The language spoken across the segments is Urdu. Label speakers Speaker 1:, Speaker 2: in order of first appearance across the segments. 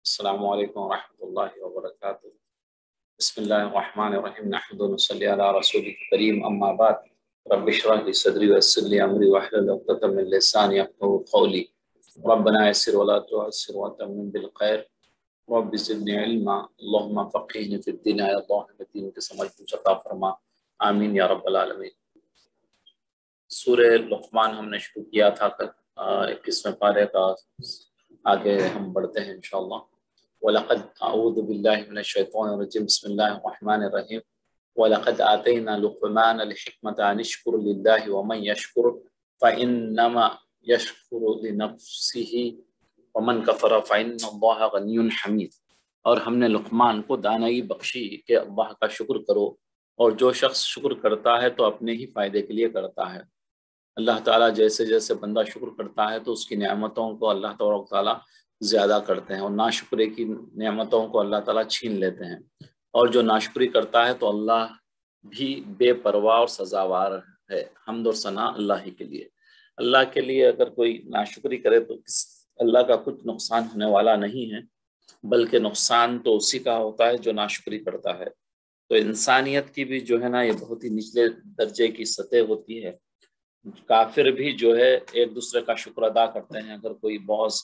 Speaker 1: السلام علیکم ورحمۃ اللہ وبرکاتہ۔ بسم اللہ الرحمن الرحیم، نحمد و نصلی علی رسول کریم، اما بعد، رب اشرح لی صدری ویسر لی امری واحلل عقدۃ من لسانی یفقهوا قولی، ربنا یسر ولا تعسر وتمم بالخیر، رب زدنی علما، اللہم فقہنی فی الدین، یا اللہ ہمیں دین کی سمجھ کچھ عطا فرما، آمین یا رب العالمین۔ سورہ لقمان ہم نے شروع کیا تھا کل 21ویں پارے کا، آگے ہم بڑھتے ہیں انشاءاللہ۔ وَلَقَدْ أَعُوذُ بِاللَّهِ مِنَ الشَّيْطَانِ الرَّجِيمِ بسم اللہ الرحمن الرحیم۔ وَلَقَدْ آتَيْنَا لُقْمَانَ الْحِكْمَةَ أَنِ اشْكُرْ لِلَّهِ وَمَنْ يَشْكُرْ فَإِنَّمَا يَشْكُرُ لِنَفْسِهِ وَمَنْ كَفَرَ فَإِنَّ اللَّهَ غَنِيٌّ حَمِيدٌ۔ اور ہم نے لقمان کو دانائی بخشی کہ اللہ کا شکر کرو، اور جو شخص شکر کرتا ہے تو اپنے ہی فائدے کے لیے کرتا ہے۔ اللہ تعالیٰ جیسے جیسے بندہ شکر کرتا ہے تو اس کی نعمتوں کو اللہ تعالیٰ زیادہ کرتے ہیں، اور ناشکرے کی نعمتوں کو اللہ تعالیٰ چھین لیتے ہیں۔ اور جو ناشکری کرتا ہے تو اللہ بھی بے پرواہ اور سزاوار ہے۔ حمد و ثنا اللہ ہی کے لیے۔ اللہ کے لیے اگر کوئی ناشکری کرے تو اللہ کا کچھ نقصان ہونے والا نہیں ہے، بلکہ نقصان تو اسی کا ہوتا ہے جو ناشکری کرتا ہے۔ تو انسانیت کی بھی جو ہے نا، یہ بہت ہی نچلے درجے کی سطح ہوتی ہے۔ کافر بھی جو ہے ایک دوسرے کا شکر ادا کرتے ہیں۔ اگر کوئی باس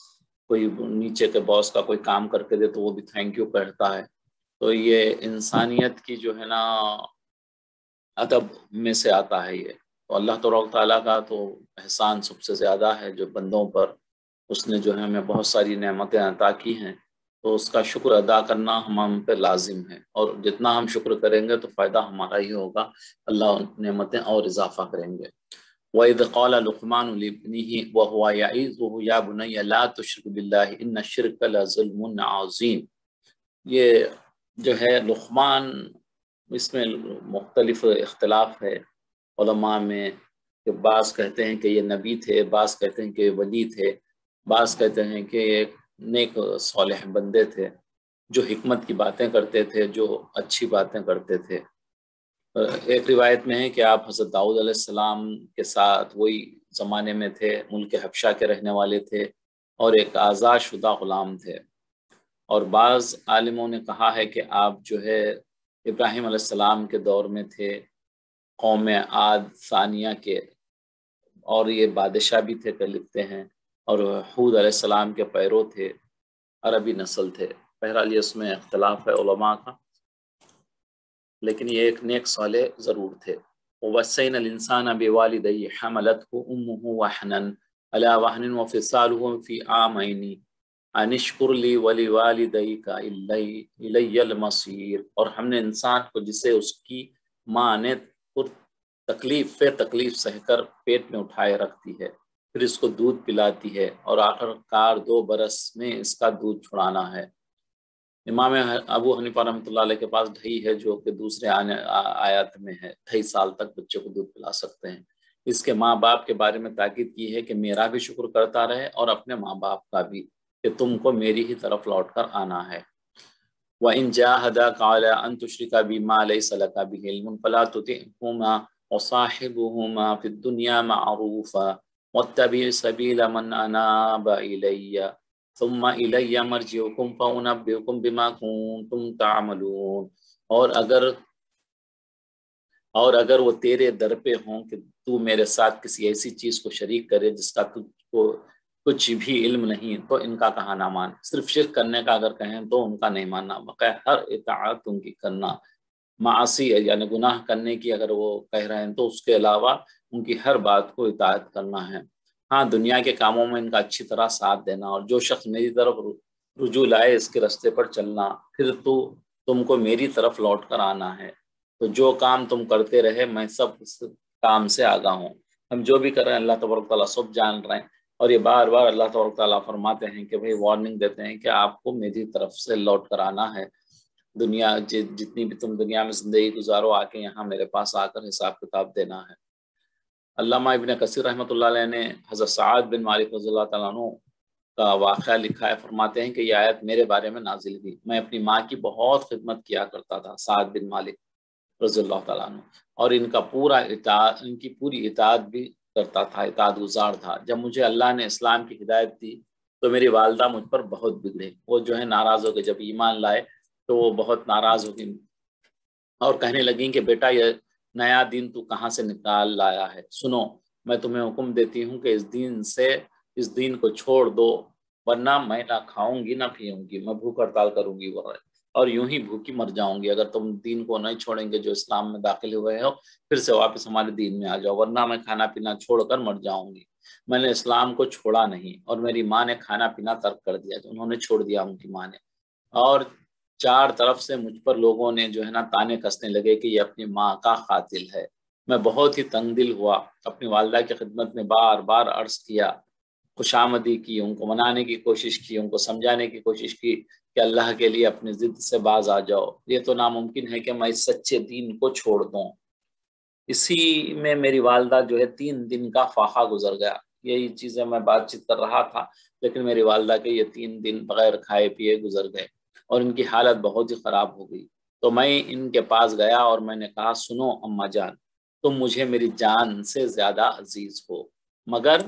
Speaker 1: کوئی نیچے کے باس کا کوئی کام کر کے دے تو وہ بھی تھینک یو کہتا ہے۔ تو یہ انسانیت کی جو ہے نا ادب میں سے آتا ہے یہ۔ تو اللہ تعالیٰ کا تو احسان سب سے زیادہ ہے جو بندوں پر، اس نے جو ہے ہمیں بہت ساری نعمتیں عطا کی ہیں، تو اس کا شکر ادا کرنا ہم پہ لازم ہے، اور جتنا ہم شکر کریں گے تو فائدہ ہمارا ہی ہوگا، اللہ نعمتیں اور اضافہ کریں گے۔ وَإِذْ قَالَ لُقْمَانُ لِابْنِهِ وَهُوَ يَعِظُهُ يَا بُنَيَّ لَا تُشْرِكْ بِاللَّهِ إِنَّ الشِّرْكَ لَظُلْمٌ عَظِيمٌ۔ یہ جو ہے لقمان، اس میں مختلف اختلاف ہے علماء میں، کہ بعض کہتے ہیں کہ یہ نبی تھے، بعض کہتے ہیں کہ یہ ولی تھے، بعض کہتے ہیں کہ یہ نیک صالح بندے تھے جو حکمت کی باتیں کرتے تھے، جو اچھی باتیں کرتے تھے۔ ایک روایت میں ہے کہ آپ حضرت داؤد علیہ السلام کے ساتھ وہی زمانے میں تھے، ملک حبشہ کے رہنے والے تھے، اور ایک آزاد شدہ غلام تھے۔ اور بعض عالموں نے کہا ہے کہ آپ جو ہے ابراہیم علیہ السلام کے دور میں تھے، قوم عاد ثانیہ کے، اور یہ بادشاہ بھی تھے کہ لکھتے ہیں، اور حود علیہ السلام کے پیرو تھے، عربی نسل تھے۔ بہرحال یہ اس میں اختلاف ہے علماء کا، لیکن یہ ایک نیک صالح ضرور تھے۔ وَوَصَّيْنَا الْإِنسَانَ بِوَالِدَيْهِ حَمَلَتْهُ أُمُّهُ وَهْنًا عَلَى وَهْنٍ وَفِصَالُهُ فِي عَامَيْنِ أَنِ اشْكُرْ لِي وَلِوَالِدَيْكَ إِلَيَّ الْمَصِيرُ۔ اور ہم نے انسان کو جسے اس کی ماں نے تکلیف پہ تکلیف سہ کر پیٹ میں اٹھائے رکھتی ہے، پھر اس کو دودھ پلاتی ہے، اور آخر کار 2 برس میں اس کا دودھ چھڑانا ہے۔ امام ابو حنیفہ رحمۃ اللہ علیہ کے پاس ڈھائی ہے، جو کہ دوسرے آیات میں ہے، 2.5 سال تک بچے کو دودھ پلا سکتے ہیں۔ اس کے ماں باپ کے بارے میں تاکید کی ہے کہ میرا بھی شکر کرتا رہے، اور اپنے ماں باپ کا بھی، کہ تم کو میری ہی طرف لوٹ کر آنا ہے۔ وَإِن جَاهَدَاكَ عَلَىٰ أَن تُشْرِكَ بِمَا لَيْسَ لَكَ بِهِ عِلْمٌ فَلَا تُطِعْهُمَا وَصَاحِبْهُمَا فِي الدُّنْيَا مَعْرُوفًا وَاتَّبِعْ سَبِيلَ مَنْ أَنَابَ إِلَيَّ ثُمَّ إِلَيَّ مَرْجِعُكُمْ فَأُنَبِّئُكُمْ بِمَا كُنتُمْ تَعْمَلُونَ۔ اور اگر وہ تیرے در پہ ہوں کہ تو میرے ساتھ کسی ایسی چیز کو شریک کرے جس کا تجھ کو کچھ بھی علم نہیں، تو ان کا کہا نہ مان۔ صرف شرک کرنے کا اگر کہیں تو ان کا نہیں ماننا، بقیہ ہر اطاعت ان کی کرنا۔ معاصی یعنی گناہ کرنے کی اگر وہ کہہ رہے ہیں تو اس کے علاوہ ان کی ہر بات کو اطاعت کرنا ہے۔ ہاں، دنیا کے کاموں میں ان کا اچھی طرح ساتھ دینا، اور جو شخص میری طرف رجوع لائے اس کے راستے پر چلنا، پھر تو تم کو میری طرف لوٹ کر آنا ہے۔ تو جو کام تم کرتے رہے میں سب اس کام سے آگاہ ہوں۔ ہم جو بھی کر رہے ہیں اللہ تبارک تعالیٰ سب جان رہے ہیں، اور یہ بار بار اللہ تبارک تعالیٰ فرماتے ہیں کہ بھئی وارننگ دیتے ہیں کہ آپ کو میری طرف سے لوٹ کر آنا ہے۔ دنیا جتنی بھی تم دنیا میں زندگی گزارو، آ کے یہاں میرے پاس آ کر حساب کتاب دینا ہے۔ علامہ ابن کثیر رحمۃ اللہ علیہ نے حضرت سعد بن مالک رضی اللہ تعالیٰ عنہ کا واقعہ لکھا ہے، فرماتے ہیں کہ یہ آیت میرے بارے میں نازل ہوئی، میں اپنی ماں کی بہت خدمت کیا کرتا تھا، سعد بن مالک رضی اللہ تعالیٰ عنہ، اور ان کی پوری اطاعت بھی کرتا تھا، اطاعت گزار تھا۔ جب مجھے اللہ نے اسلام کی ہدایت دی تو میری والدہ مجھ پر بہت بگڑے، وہ جو ہے ناراض ہو گئے، جب ایمان لائے تو وہ بہت ناراض ہو گئی اور کہنے لگیں کہ بیٹا یہ نیا دین تو کہاں سے نکال لایا ہے، سنو میں تمہیں حکم دیتی ہوں کہ اس دین کو چھوڑ دو، ورنہ میں نہ کھاؤں گی نہ پیوں گی، میں بھوک ہڑتال کروں گی اور یوں ہی بھوکی مر جاؤں گی اگر تم دین کو نہیں چھوڑیں گے جو اسلام میں داخل ہوئے ہو، پھر سے واپس ہمارے دین میں آ جاؤ، ورنہ میں کھانا پینا چھوڑ کر مر جاؤں گی۔ میں نے اسلام کو چھوڑا نہیں اور میری ماں نے کھانا پینا ترک کر دیا، انہوں نے چھوڑ دیا ان کی ماں نے، اور چار طرف سے مجھ پر لوگوں نے جو ہے نا تانے کسنے لگے کہ یہ اپنی ماں کا قاتل ہے۔ میں بہت ہی تنگ دل ہوا، اپنی والدہ کی خدمت میں بار بار عرض کیا، خوشامدی کی، ان کو منانے کی کوشش کی، ان کو سمجھانے کی کوشش کی کہ اللہ کے لیے اپنی ضد سے باز آ جاؤ، یہ تو ناممکن ہے کہ میں اس سچے دین کو چھوڑ دوں۔ اسی میں میری والدہ جو ہے 3 دن کا فاقہ گزر گیا، یہی چیزیں میں بات چیت کر رہا تھا لیکن میری والدہ کے یہ 3 دن بغیر کھائے پیے گزر گئے اور ان کی حالت بہت ہی خراب ہو گئی۔ تو میں ان کے پاس گیا اور میں نے کہا، سنو اماں جان، تم مجھے میری جان سے زیادہ عزیز ہو مگر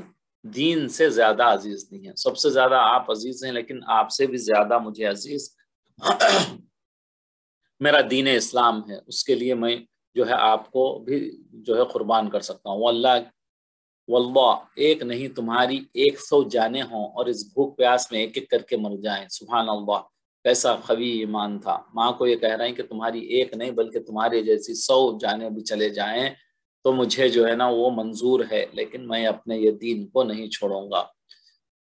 Speaker 1: دین سے زیادہ عزیز نہیں ہے، سب سے زیادہ آپ عزیز ہیں لیکن آپ سے بھی زیادہ مجھے عزیز میرا دین اسلام ہے، اس کے لیے میں جو ہے آپ کو بھی جو ہے قربان کر سکتا ہوں، واللہ ایک نہیں تمہاری 100 جانیں ہوں اور اس بھوک پیاس میں ایک ایک کر کے مر جائیں۔ سبحان اللہ، کیسا قوی ایمان تھا، ماں کو یہ کہہ رہے ہیں کہ تمہاری ایک نہیں بلکہ تمہاری جیسی 100 جانیں بھی چلے جائیں تو مجھے جو ہے نا وہ منظور ہے، لیکن میں اپنے یہ دین کو نہیں چھوڑوں گا۔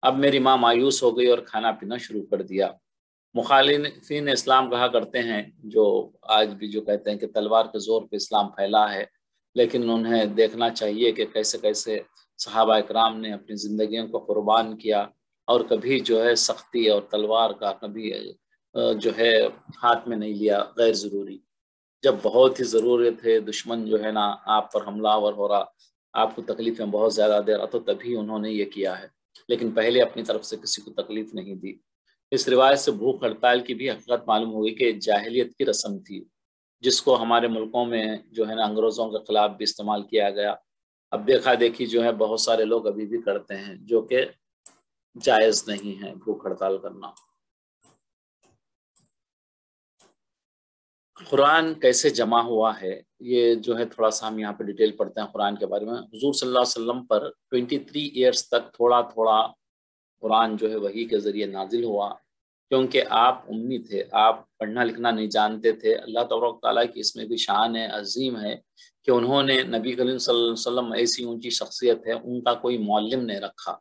Speaker 1: اب میری ماں مایوس ہو گئی اور کھانا پینا شروع کر دیا۔ مخالفین اسلام کہا کرتے ہیں، جو آج بھی جو کہتے ہیں کہ تلوار کے زور پہ اسلام پھیلا ہے، لیکن انہیں دیکھنا چاہیے کہ کیسے کیسے صحابہ اکرام نے اپنی زندگیوں کو قربان کیا اور کبھی جو ہے سختی اور تلوار کا کبھی جو ہے ہاتھ میں نہیں لیا غیر ضروری۔ جب بہت ہی ضرورت ہے، دشمن جو ہے نا آپ پر حملہ آور ہو رہا، آپ کو تکلیفیں بہت زیادہ دے رہا، تو تبھی انہوں نے یہ کیا ہے، لیکن پہلے اپنی طرف سے کسی کو تکلیف نہیں دی۔ اس روایت سے بھوک ہڑتال کی بھی حقیقت معلوم ہوئی کہ جاہلیت کی رسم تھی، جس کو ہمارے ملکوں میں جو ہے نا انگریزوں کے خلاف بھی استعمال کیا گیا۔ اب دیکھا دیکھی جو ہے بہت سارے لوگ ابھی بھی کرتے ہیں، جو کہ جائز نہیں ہے بھوک ہڑتال کرنا۔ قرآن کیسے جمع ہوا ہے، یہ جو ہے تھوڑا سا ہم یہاں پہ ڈیٹیل پڑھتے ہیں قرآن کے بارے میں۔ حضور صلی اللہ علیہ وسلم پر 23 ایئرز تک تھوڑا تھوڑا قرآن جو ہے وحی کے ذریعے نازل ہوا، کیونکہ آپ امی تھے، آپ پڑھنا لکھنا نہیں جانتے تھے۔ اللہ تبارک تعالیٰ کی اس میں بھی شان عظیم ہے کہ انہوں نے نبی کریم صلی اللہ علیہ وسلم ایسی اونچی شخصیت ہے، ان کا کوئی معلم نہیں رکھا۔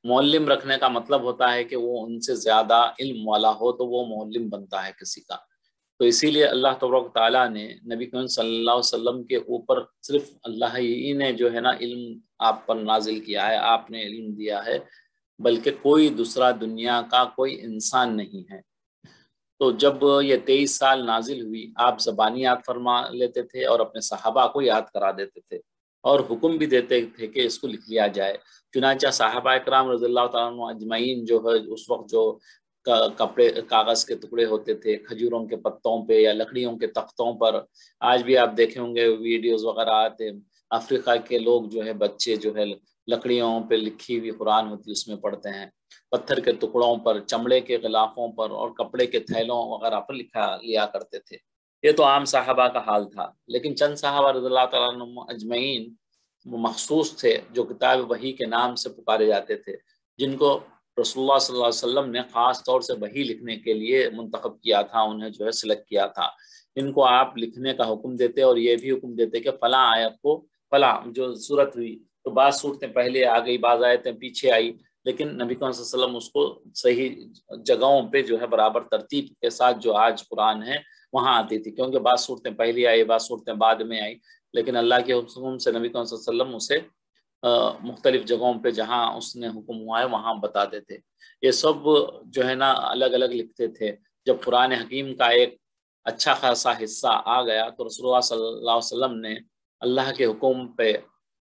Speaker 1: معلم رکھنے کا مطلب ہوتا ہے کہ وہ ان سے زیادہ علم والا ہو تو وہ معلم بنتا ہے کسی کا۔ تو اسی لیے اللہ تبارک تعالیٰ نے نبی کریم صلی اللہ علیہ وسلم کے اوپر صرف اللہ ہی نے جو ہے نا علم آپ پر نازل کیا ہے، آپ نے علم دیا ہے، بلکہ کوئی دوسرا دنیا کا کوئی انسان نہیں ہے۔ تو جب یہ 23 سال نازل ہوئی، آپ زبانی یاد فرما لیتے تھے اور اپنے صحابہ کو یاد کرا دیتے تھے اور حکم بھی دیتے تھے کہ اس کو لکھ لیا جائے۔ چنانچہ صحابہ اکرام رضی اللہ تعالیٰ عنہ اجمعین جو ہے اس وقت جو کپڑے کاغذ کے ٹکڑے ہوتے تھے کھجوروں کے پتوں پہ یا لکڑیوں کے تختوں پر، آج بھی آپ دیکھیں ہوں گے ویڈیوز وغیرہ آتے، افریقہ کے لوگ جو ہے بچے جو ہے لکڑیوں پہ لکھی ہوئی قرآن ہوتی اس میں پڑھتے ہیں، پتھر کے ٹکڑوں پر، چمڑے کے غلافوں پر اور کپڑے کے تھیلوں وغیرہ پر لکھا لیا کرتے تھے۔ یہ تو عام صحابہ کا حال تھا، لیکن چند صحابہ رضی اللہ تعالیٰ عنہم اجمعین وہ مخصوص تھے جو کتاب وحی کے نام سے پکارے جاتے تھے، جن کو رسول اللہ صلی اللہ علیہ وسلم نے خاص طور سے وحی لکھنے کے لیے منتخب کیا تھا، انہیں جو ہے سلیکٹ کیا تھا۔ ان کو آپ لکھنے کا حکم دیتے اور یہ بھی حکم دیتے کہ فلاں آیت کو فلاں جو صورت ہوئی تو بعض صورتیں پہلے آ گئی، بعض آیتیں پیچھے آئی، لیکن نبی صلی اللہ علیہ وسلم اس کو صحیح جگہوں پہ جو ہے برابر ترتیب کے ساتھ جو آج قرآن ہے وہاں آتی تھی، کیونکہ بعض صورتیں پہلے آئی، بعض صورتیں بعد میں آئی، لیکن اللہ کے حکم سے نبی صلی اللہ علیہ وسلم اسے مختلف جگہوں پہ جہاں اس نے حکم ہوا ہے وہاں بتا دیتے۔ یہ سب جو ہے نا الگ الگ لکھتے تھے۔ جب قرآن حکیم کا ایک اچھا خاصا حصہ آ گیا تو رسول اللہ صلی اللہ علیہ وسلم نے اللہ کے حکم پہ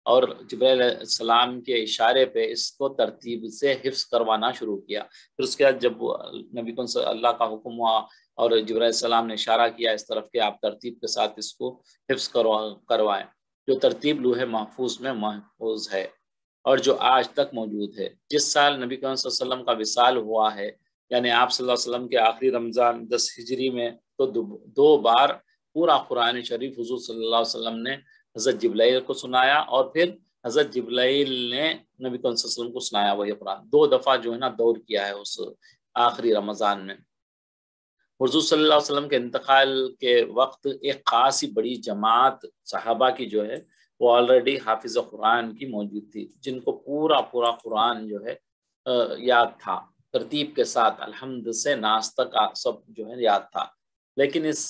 Speaker 1: اور جبرائیل علیہ السلام کے اشارے پہ اس کو ترتیب سے حفظ کروانا شروع کیا۔ پھر اس کے بعد جب نبی کو اللہ کا حکم ہوا اور جبرائیل علیہ السلام نے اشارہ کیا اس طرف کہ آپ ترتیب کے ساتھ اس کو حفظ کروائیں، جو ترتیب لوح محفوظ میں محفوظ ہے۔ اور جو آج تک موجود ہے۔ جس سال نبی کریم صلی اللہ علیہ وسلم کا وصال ہوا ہے، یعنی آپ صلی اللہ علیہ وسلم کے آخری رمضان 10 ہجری میں، تو دو بار پورا قرآن شریف حضور صلی اللہ علیہ وسلم نے حضرت جبرائیل کو سنایا، اور پھر حضرت جبرائیل نے نبی کریم صلی اللہ علیہ وسلم کو سنایا وہی قرآن۔ 2 دفعہ جو ہے نا دور کیا ہے اس آخری رمضان میں۔ حضور صلی اللہ علیہ وسلم کے انتقال کے وقت ایک خاصی بڑی جماعت صحابہ کی جو ہے وہ آلریڈی حافظ قرآن کی موجود تھی، جن کو پورا قرآن جو ہے یاد تھا، ترتیب کے ساتھ الحمد سے ناس تک سب جو ہے یاد تھا۔ لیکن اس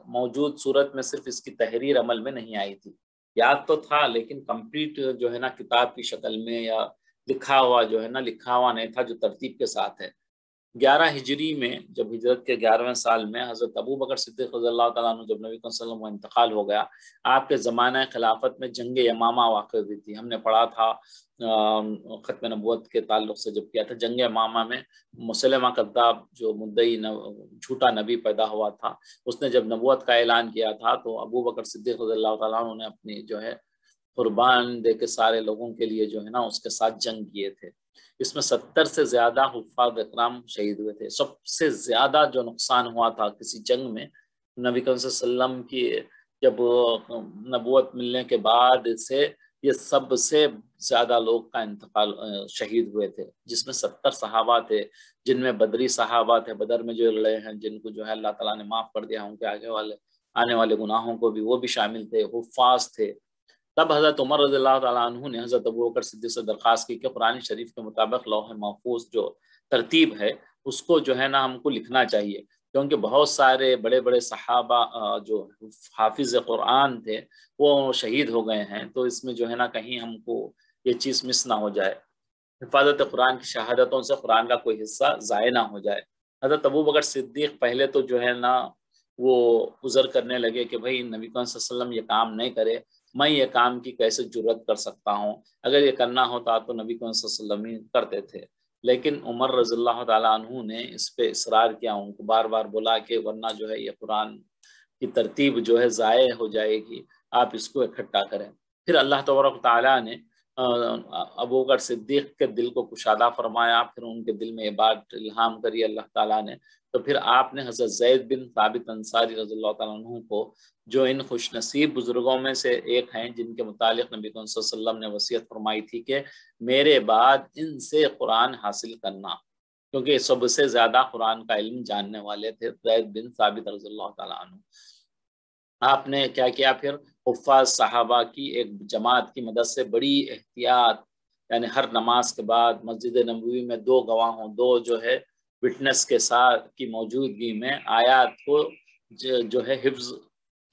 Speaker 1: موجود صورت میں صرف اس کی تحریر عمل میں نہیں آئی تھی، یاد تو تھا لیکن کمپلیٹ جو ہے نا کتاب کی شکل میں یا لکھا ہوا جو ہے نا لکھا ہوا نہیں تھا جو ترتیب کے ساتھ ہے۔ 11 ہجری میں جب ہجرت کے 11ویں سال میں حضرت ابو بکر صدیق رضی اللہ تعالیٰ عنہ جب نبی صلی اللہ علیہ وسلم کا انتقال ہو گیا، آپ کے زمانہ خلافت میں جنگ یمامہ واقع ہوئی تھی۔ ہم نے پڑھا تھا ختم نبوت کے تعلق سے جب کیا تھا، جنگ یمامہ میں مسلمہ کذاب جو مدعی جھوٹا نبی پیدا ہوا تھا، اس نے جب نبوت کا اعلان کیا تھا تو ابو بکر صدیق رضی اللہ تعالیٰ عنہ نے اپنی جو ہے قربان دے کے سارے لوگوں کے لیے جو ہے نا اس کے ساتھ جنگ کیے تھے۔ اس میں 70 سے زیادہ حفاظ اکرام شہید ہوئے تھے۔ سب سے زیادہ جو نقصان ہوا تھا کسی جنگ میں نبی کریم صلی اللہ علیہ وسلم کی جب نبوت ملنے کے بعد سے یہ سب سے زیادہ لوگ کا انتقال شہید ہوئے تھے، جس میں 70 صحابہ تھے، جن میں بدری صحابہ تھے، بدر میں جو لڑے ہیں، جن کو جو ہے اللہ تعالیٰ نے معاف کر دیا، ان کے آنے والے گناہوں کو بھی وہ بھی شامل تھے، حفاظ تھے۔ تب حضرت عمر رضی اللہ تعالیٰ عنہ نے حضرت ابو بکر صدیق سے درخواست کی کہ قرآن شریف کے مطابق لوح محفوظ جو ترتیب ہے اس کو جو ہے نا ہم کو لکھنا چاہیے، کیونکہ بہت سارے بڑے بڑے صحابہ جو حافظ قرآن تھے وہ شہید ہو گئے ہیں، تو اس میں جو ہے نا کہیں ہم کو یہ چیز مس نہ ہو جائے، حفاظت قرآن کی شہادتوں سے قرآن کا کوئی حصہ ضائع نہ ہو جائے۔ حضرت ابو بکر صدیق پہلے تو جو ہے نا وہ عذر کرنے لگے کہ بھائی نبی کریم صلی اللہ علیہ وسلم یہ کام نہیں کرے، میں یہ کام کی کیسے جرت کر سکتا ہوں، اگر یہ کرنا ہوتا تو نبی کریم صلی اللہ علیہ وسلم کرتے تھے۔ لیکن عمر رضی اللہ تعالیٰ عنہ نے اس پہ اصرار کیا، ان کو بار بار بولا کہ ورنہ جو ہے یہ قرآن کی ترتیب جو ہے ضائع ہو جائے گی، آپ اس کو اکٹھا کریں۔ پھر اللہ تبارک تعالیٰ نے ابو بکر صدیق کے دل کو کشادہ فرمایا، پھر ان کے دل میں یہ بات الہام کری اللہ تعالیٰ نے، تو پھر آپ نے حضرت زید بن ثابت انصاری رضی اللہ تعالیٰ عنہ کو، جو ان خوش نصیب بزرگوں میں سے ایک ہیں جن کے متعلق نبی صلی اللہ علیہ وسلم نے وصیت فرمائی تھی کہ میرے بعد ان سے قرآن حاصل کرنا، کیونکہ سب سے زیادہ قرآن کا علم جاننے والے تھے زید بن ثابت رضی اللہ تعالیٰ عنہ۔ آپ نے کیا کیا پھر حفاظ صحابہ کی ایک جماعت کی مدد سے بڑی احتیاط، یعنی ہر نماز کے بعد مسجد نبوی میں 2 گواہوں، 2 جو ہے وٹنس کے ساتھ کی موجودگی میں آیات کو جو ہے حفظ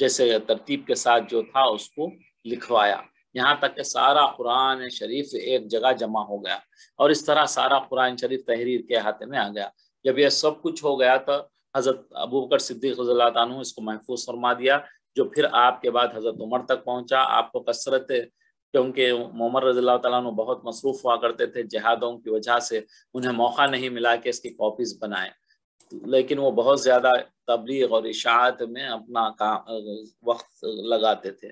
Speaker 1: جیسے ترتیب کے ساتھ جو تھا اس کو لکھوایا، یہاں تک کہ سارا قرآن شریف ایک جگہ جمع ہو گیا، اور اس طرح سارا قرآن شریف تحریر کے ہاتھ میں آ گیا۔ جب یہ سب کچھ ہو گیا تو حضرت ابو بکر صدیق رضی اللہ عنہ اس کو محفوظ فرما دیا، جو پھر آپ کے بعد حضرت عمر تک پہنچا۔ آپ کو کثرت، کیونکہ عمر رضی اللہ تعالیٰ عنہ بہت مصروف ہوا کرتے تھے جہادوں کی وجہ سے، انہیں موقع نہیں ملا کہ اس کی کاپیز بنائیں، لیکن وہ بہت زیادہ تبلیغ اور اشاعت میں اپنا وقت لگاتے تھے۔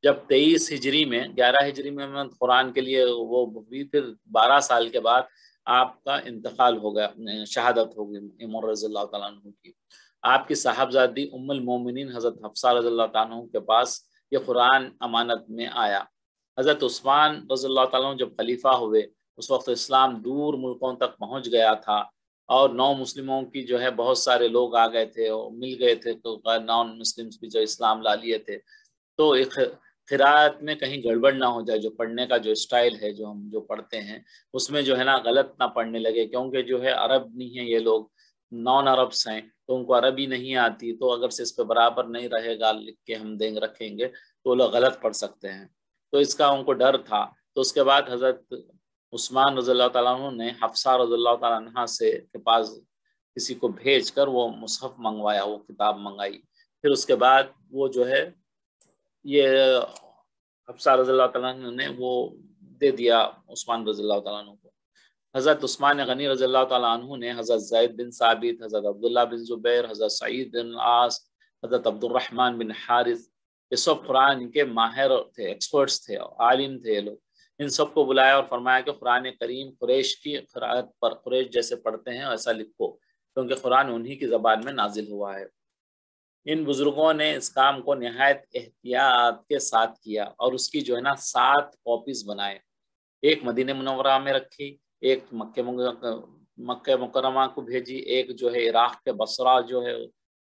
Speaker 1: جب 23 ہجری میں 11 ہجری میں قرآن کے لیے وہ بھی، پھر 12 سال کے بعد آپ کا انتقال ہو گیا، شہادت ہو گئی عمر رضی اللہ تعالیٰ عنہ کی۔ آپ کی صاحبزادی ام المومنین حضرت حفصہ رضی اللہ تعالیٰ عنہ کے پاس یہ قرآن امانت میں آیا۔ حضرت عثمان رضی اللہ تعالیٰ عنہ جب خلیفہ ہوئے اس وقت اسلام دور ملکوں تک پہنچ گیا تھا، اور نو مسلموں کی جو ہے بہت سارے لوگ آ گئے تھے اور مل گئے تھے، تو نان مسلمز بھی جو اسلام لا لیے تھے، تو ایک قراءت میں کہیں گڑبڑ نہ ہو جائے، جو پڑھنے کا جو اسٹائل ہے جو ہم جو پڑھتے ہیں اس میں جو ہے نا غلط نہ پڑھنے لگے، کیونکہ جو ہے عرب نہیں ہیں یہ لوگ، نان عربس ہیں، تو ان کو عربی نہیں آتی، تو اگر سے اس پہ برابر نہیں رہے گا لکھ کے ہم رکھیں گے تو لوگ غلط پڑھ سکتے ہیں، تو اس کا ان کو ڈر تھا۔ تو اس کے بعد حضرت عثمان رضی اللہ تعالیٰ عنہ نے حفصہ رضی اللہ تعالیٰ عنہ سے کے پاس کسی کو بھیج کر وہ مصحف منگوایا، وہ کتاب منگائی، پھر اس کے بعد وہ جو ہے یہ حفصہ رضی اللہ تعالیٰ عنہ نے وہ دے دیا عثمان رضی اللہ تعالیٰ عنہ کو۔ حضرت عثمان غنی رضی اللہ تعالیٰ عنہ نے حضرت زید بن ثابت، حضرت عبداللہ بن زبیر، حضرت سعید بن عاص، حضرت عبد الرحمن بن حارث، یہ سب قرآن کے ماہر تھے، ایکسپرٹس تھے، عالم تھے یہ لوگ، ان سب کو بلایا اور فرمایا کہ قرآن کریم قریش کی قرأت پر قریش جیسے پڑھتے ہیں ایسا لکھو، کیونکہ قرآن انہی کی زبان میں نازل ہوا ہے۔ ان بزرگوں نے اس کام کو نہایت احتیاط کے ساتھ کیا اور اس کی جو ہے نا 7 کاپیز بنائے، ایک مدینہ منورہ میں رکھی، ایک مکہ مکرمہ کو بھیجی، ایک جو ہے عراق کے بصرہ جو ہے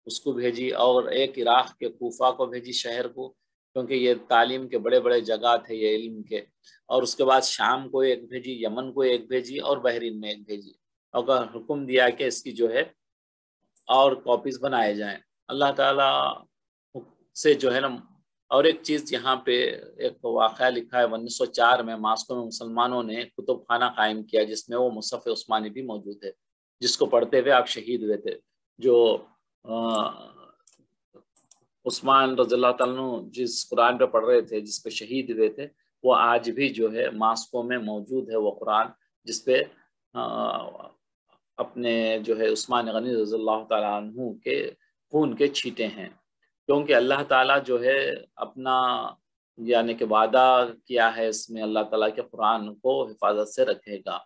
Speaker 1: اس کو بھیجی، اور ایک عراق کے کوفہ کو بھیجی شہر کو، کیونکہ یہ تعلیم کے بڑے بڑے جگہ تھے یہ علم کے، اور اس کے بعد شام کو ایک بھیجی، یمن کو ایک بھیجی، اور بحرین میں ایک بھیجی، اور حکم دیا کہ اس کی جو ہے اور کاپیز بنائے جائیں۔ اللہ تعالیٰ سے جو ہے نا، اور ایک چیز یہاں پہ ایک واقعہ لکھا ہے 1904 میں ماسکو میں مسلمانوں نے کتب خانہ قائم کیا جس میں وہ مصحف عثمانی بھی موجود ہے، جس کو پڑھتے ہوئے آپ شہید ہوئے تھے۔ جو عثمان رضی اللہ تعالیٰ عنہ جس قرآن پہ پڑھ رہے تھے، جس پہ شہید ہوئے تھے، وہ آج بھی جو ہے ماسکو میں موجود ہے وہ قرآن، جس پہ اپنے جو ہے عثمان غنی رضی اللہ تعالیٰ عنہ کے خون کے چھینٹے ہیں، کیونکہ اللہ تعالیٰ جو ہے اپنا یعنی کہ وعدہ کیا ہے اس میں، اللہ تعالیٰ کے قرآن کو حفاظت سے رکھے گا۔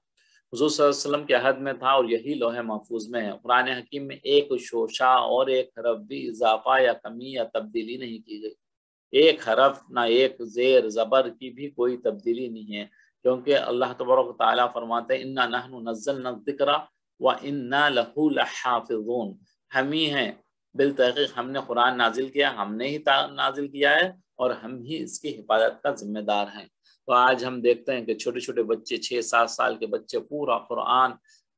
Speaker 1: حضور صلی اللہ علیہ وسلم کے عہد میں تھا اور یہی لوح محفوظ میں ہے۔ قرآن حکیم میں ایک شوشہ اور ایک حرف بھی اضافہ یا کمی یا تبدیلی نہیں کی گئی، ایک حرف نہ ایک زیر زبر کی بھی کوئی تبدیلی نہیں ہے، کیونکہ اللہ تبارک و تعالیٰ فرماتے ہیں اِنَّا نَحْنُ نَزَّلْنَا الذِّكْرَ وَإِنَّا لَهُ لَحَافِظُونَ، ہم ہی ہیں، بالتحقیق ہم نے قرآن نازل کیا، ہم نے ہی نازل کیا ہے اور ہم ہی اس کی حفاظت کا ذمہ دار ہیں۔ تو آج ہم دیکھتے ہیں کہ چھوٹے چھوٹے بچے 6-7 سال کے بچے پورا قرآن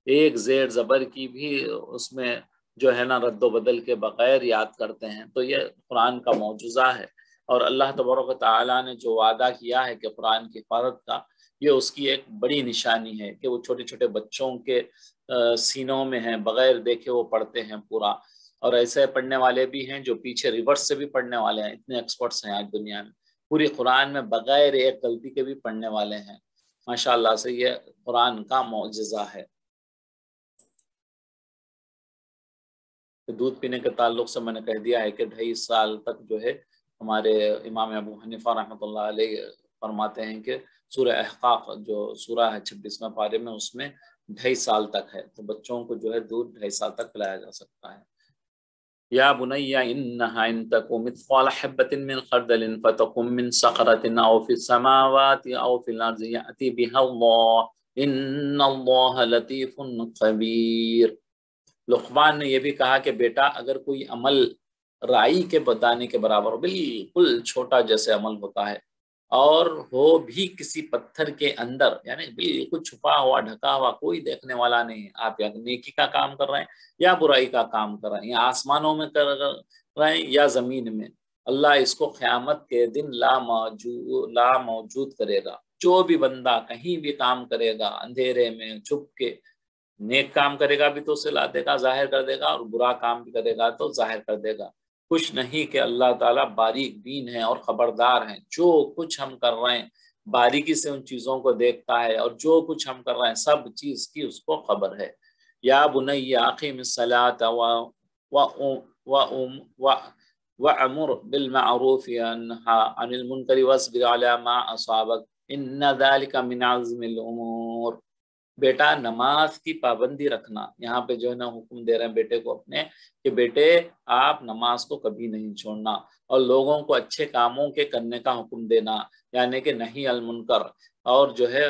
Speaker 1: ایک زیر زبر کی بھی اس میں جو ہے نا رد و بدل کے بغیر یاد کرتے ہیں، تو یہ قرآن کا معجزہ ہے۔ اور اللہ تبارک و تعالیٰ نے جو وعدہ کیا ہے کہ قرآن کی حفاظت کا، یہ اس کی ایک بڑی نشانی ہے کہ وہ چھوٹے چھوٹے بچوں کے سینوں میں ہیں، بغیر دیکھے وہ پڑھتے ہیں پورا، اور ایسے پڑھنے والے بھی ہیں جو پیچھے ریورس سے بھی پڑھنے والے ہیں، اتنے ایکسپرٹس ہیں آج دنیا میں، پوری قرآن میں بغیر ایک غلطی کے بھی پڑھنے والے ہیں، ماشاءاللہ سے یہ قرآن کا معجزہ ہے۔ دودھ پینے کے تعلق سے میں نے کہہ دیا ہے کہ 2.5 سال تک جو ہے ہمارے امام ابو حنیفہ رحمۃ اللہ علیہ فرماتے ہیں کہ سورہ احقاف جو سورہ ہے 26ویں پارے میں، اس میں 2.5 سال تک ہے، تو بچوں کو جو ہے دودھ 2.5 سال تک پلایا جا سکتا ہے۔ یا بنی انہا ان تک مثقال حبۃ من خردل فتکن من صخرۃ او فی السماوات او فی الارض یأتی بها اللہ ان اللہ لطیف خبیر۔ لقمان نے یہ بھی کہا کہ بیٹا اگر کوئی عمل رائی کے بتانے کے برابر، بالکل چھوٹا جیسے عمل ہوتا ہے، اور ہو بھی کسی پتھر کے اندر، یعنی بالکل چھپا ہوا ڈھکا ہوا کوئی دیکھنے والا نہیں، آپ یا نیکی کا کام کر رہے ہیں یا برائی کا کام کر رہے ہیں، یا آسمانوں میں کر رہے ہیں یا زمین میں، اللہ اس کو قیامت کے دن لا موجود کرے گا۔ جو بھی بندہ کہیں بھی کام کرے گا، اندھیرے میں چھپ کے، نیک کام کرے گا بھی تو اسے لا دے گا، ظاہر کر دے گا، اور برا کام بھی کرے گا تو ظاہر کر دے گا۔ کچھ نہیں کہ اللہ تعالیٰ باریک بین ہے اور خبردار ہیں، جو کچھ ہم کر رہے ہیں باریکی سے ان چیزوں کو دیکھتا ہے، اور جو کچھ ہم کر رہے ہیں سب چیز کی اس کو خبر ہے۔ یا بنی اقیم الصلاۃ وامر بالمعروف وانہا عن المنکر واصبر علی ما اصابک ان ذلک من عزم الامور۔ بیٹا نماز کی پابندی رکھنا، یہاں پہ جو ہے نا حکم دے رہے ہیں بیٹے کو اپنے کہ بیٹے آپ نماز کو کبھی نہیں چھوڑنا، اور لوگوں کو اچھے کاموں کے کرنے کا حکم دینا، یعنی کہ نہیں المنکر، اور جو ہے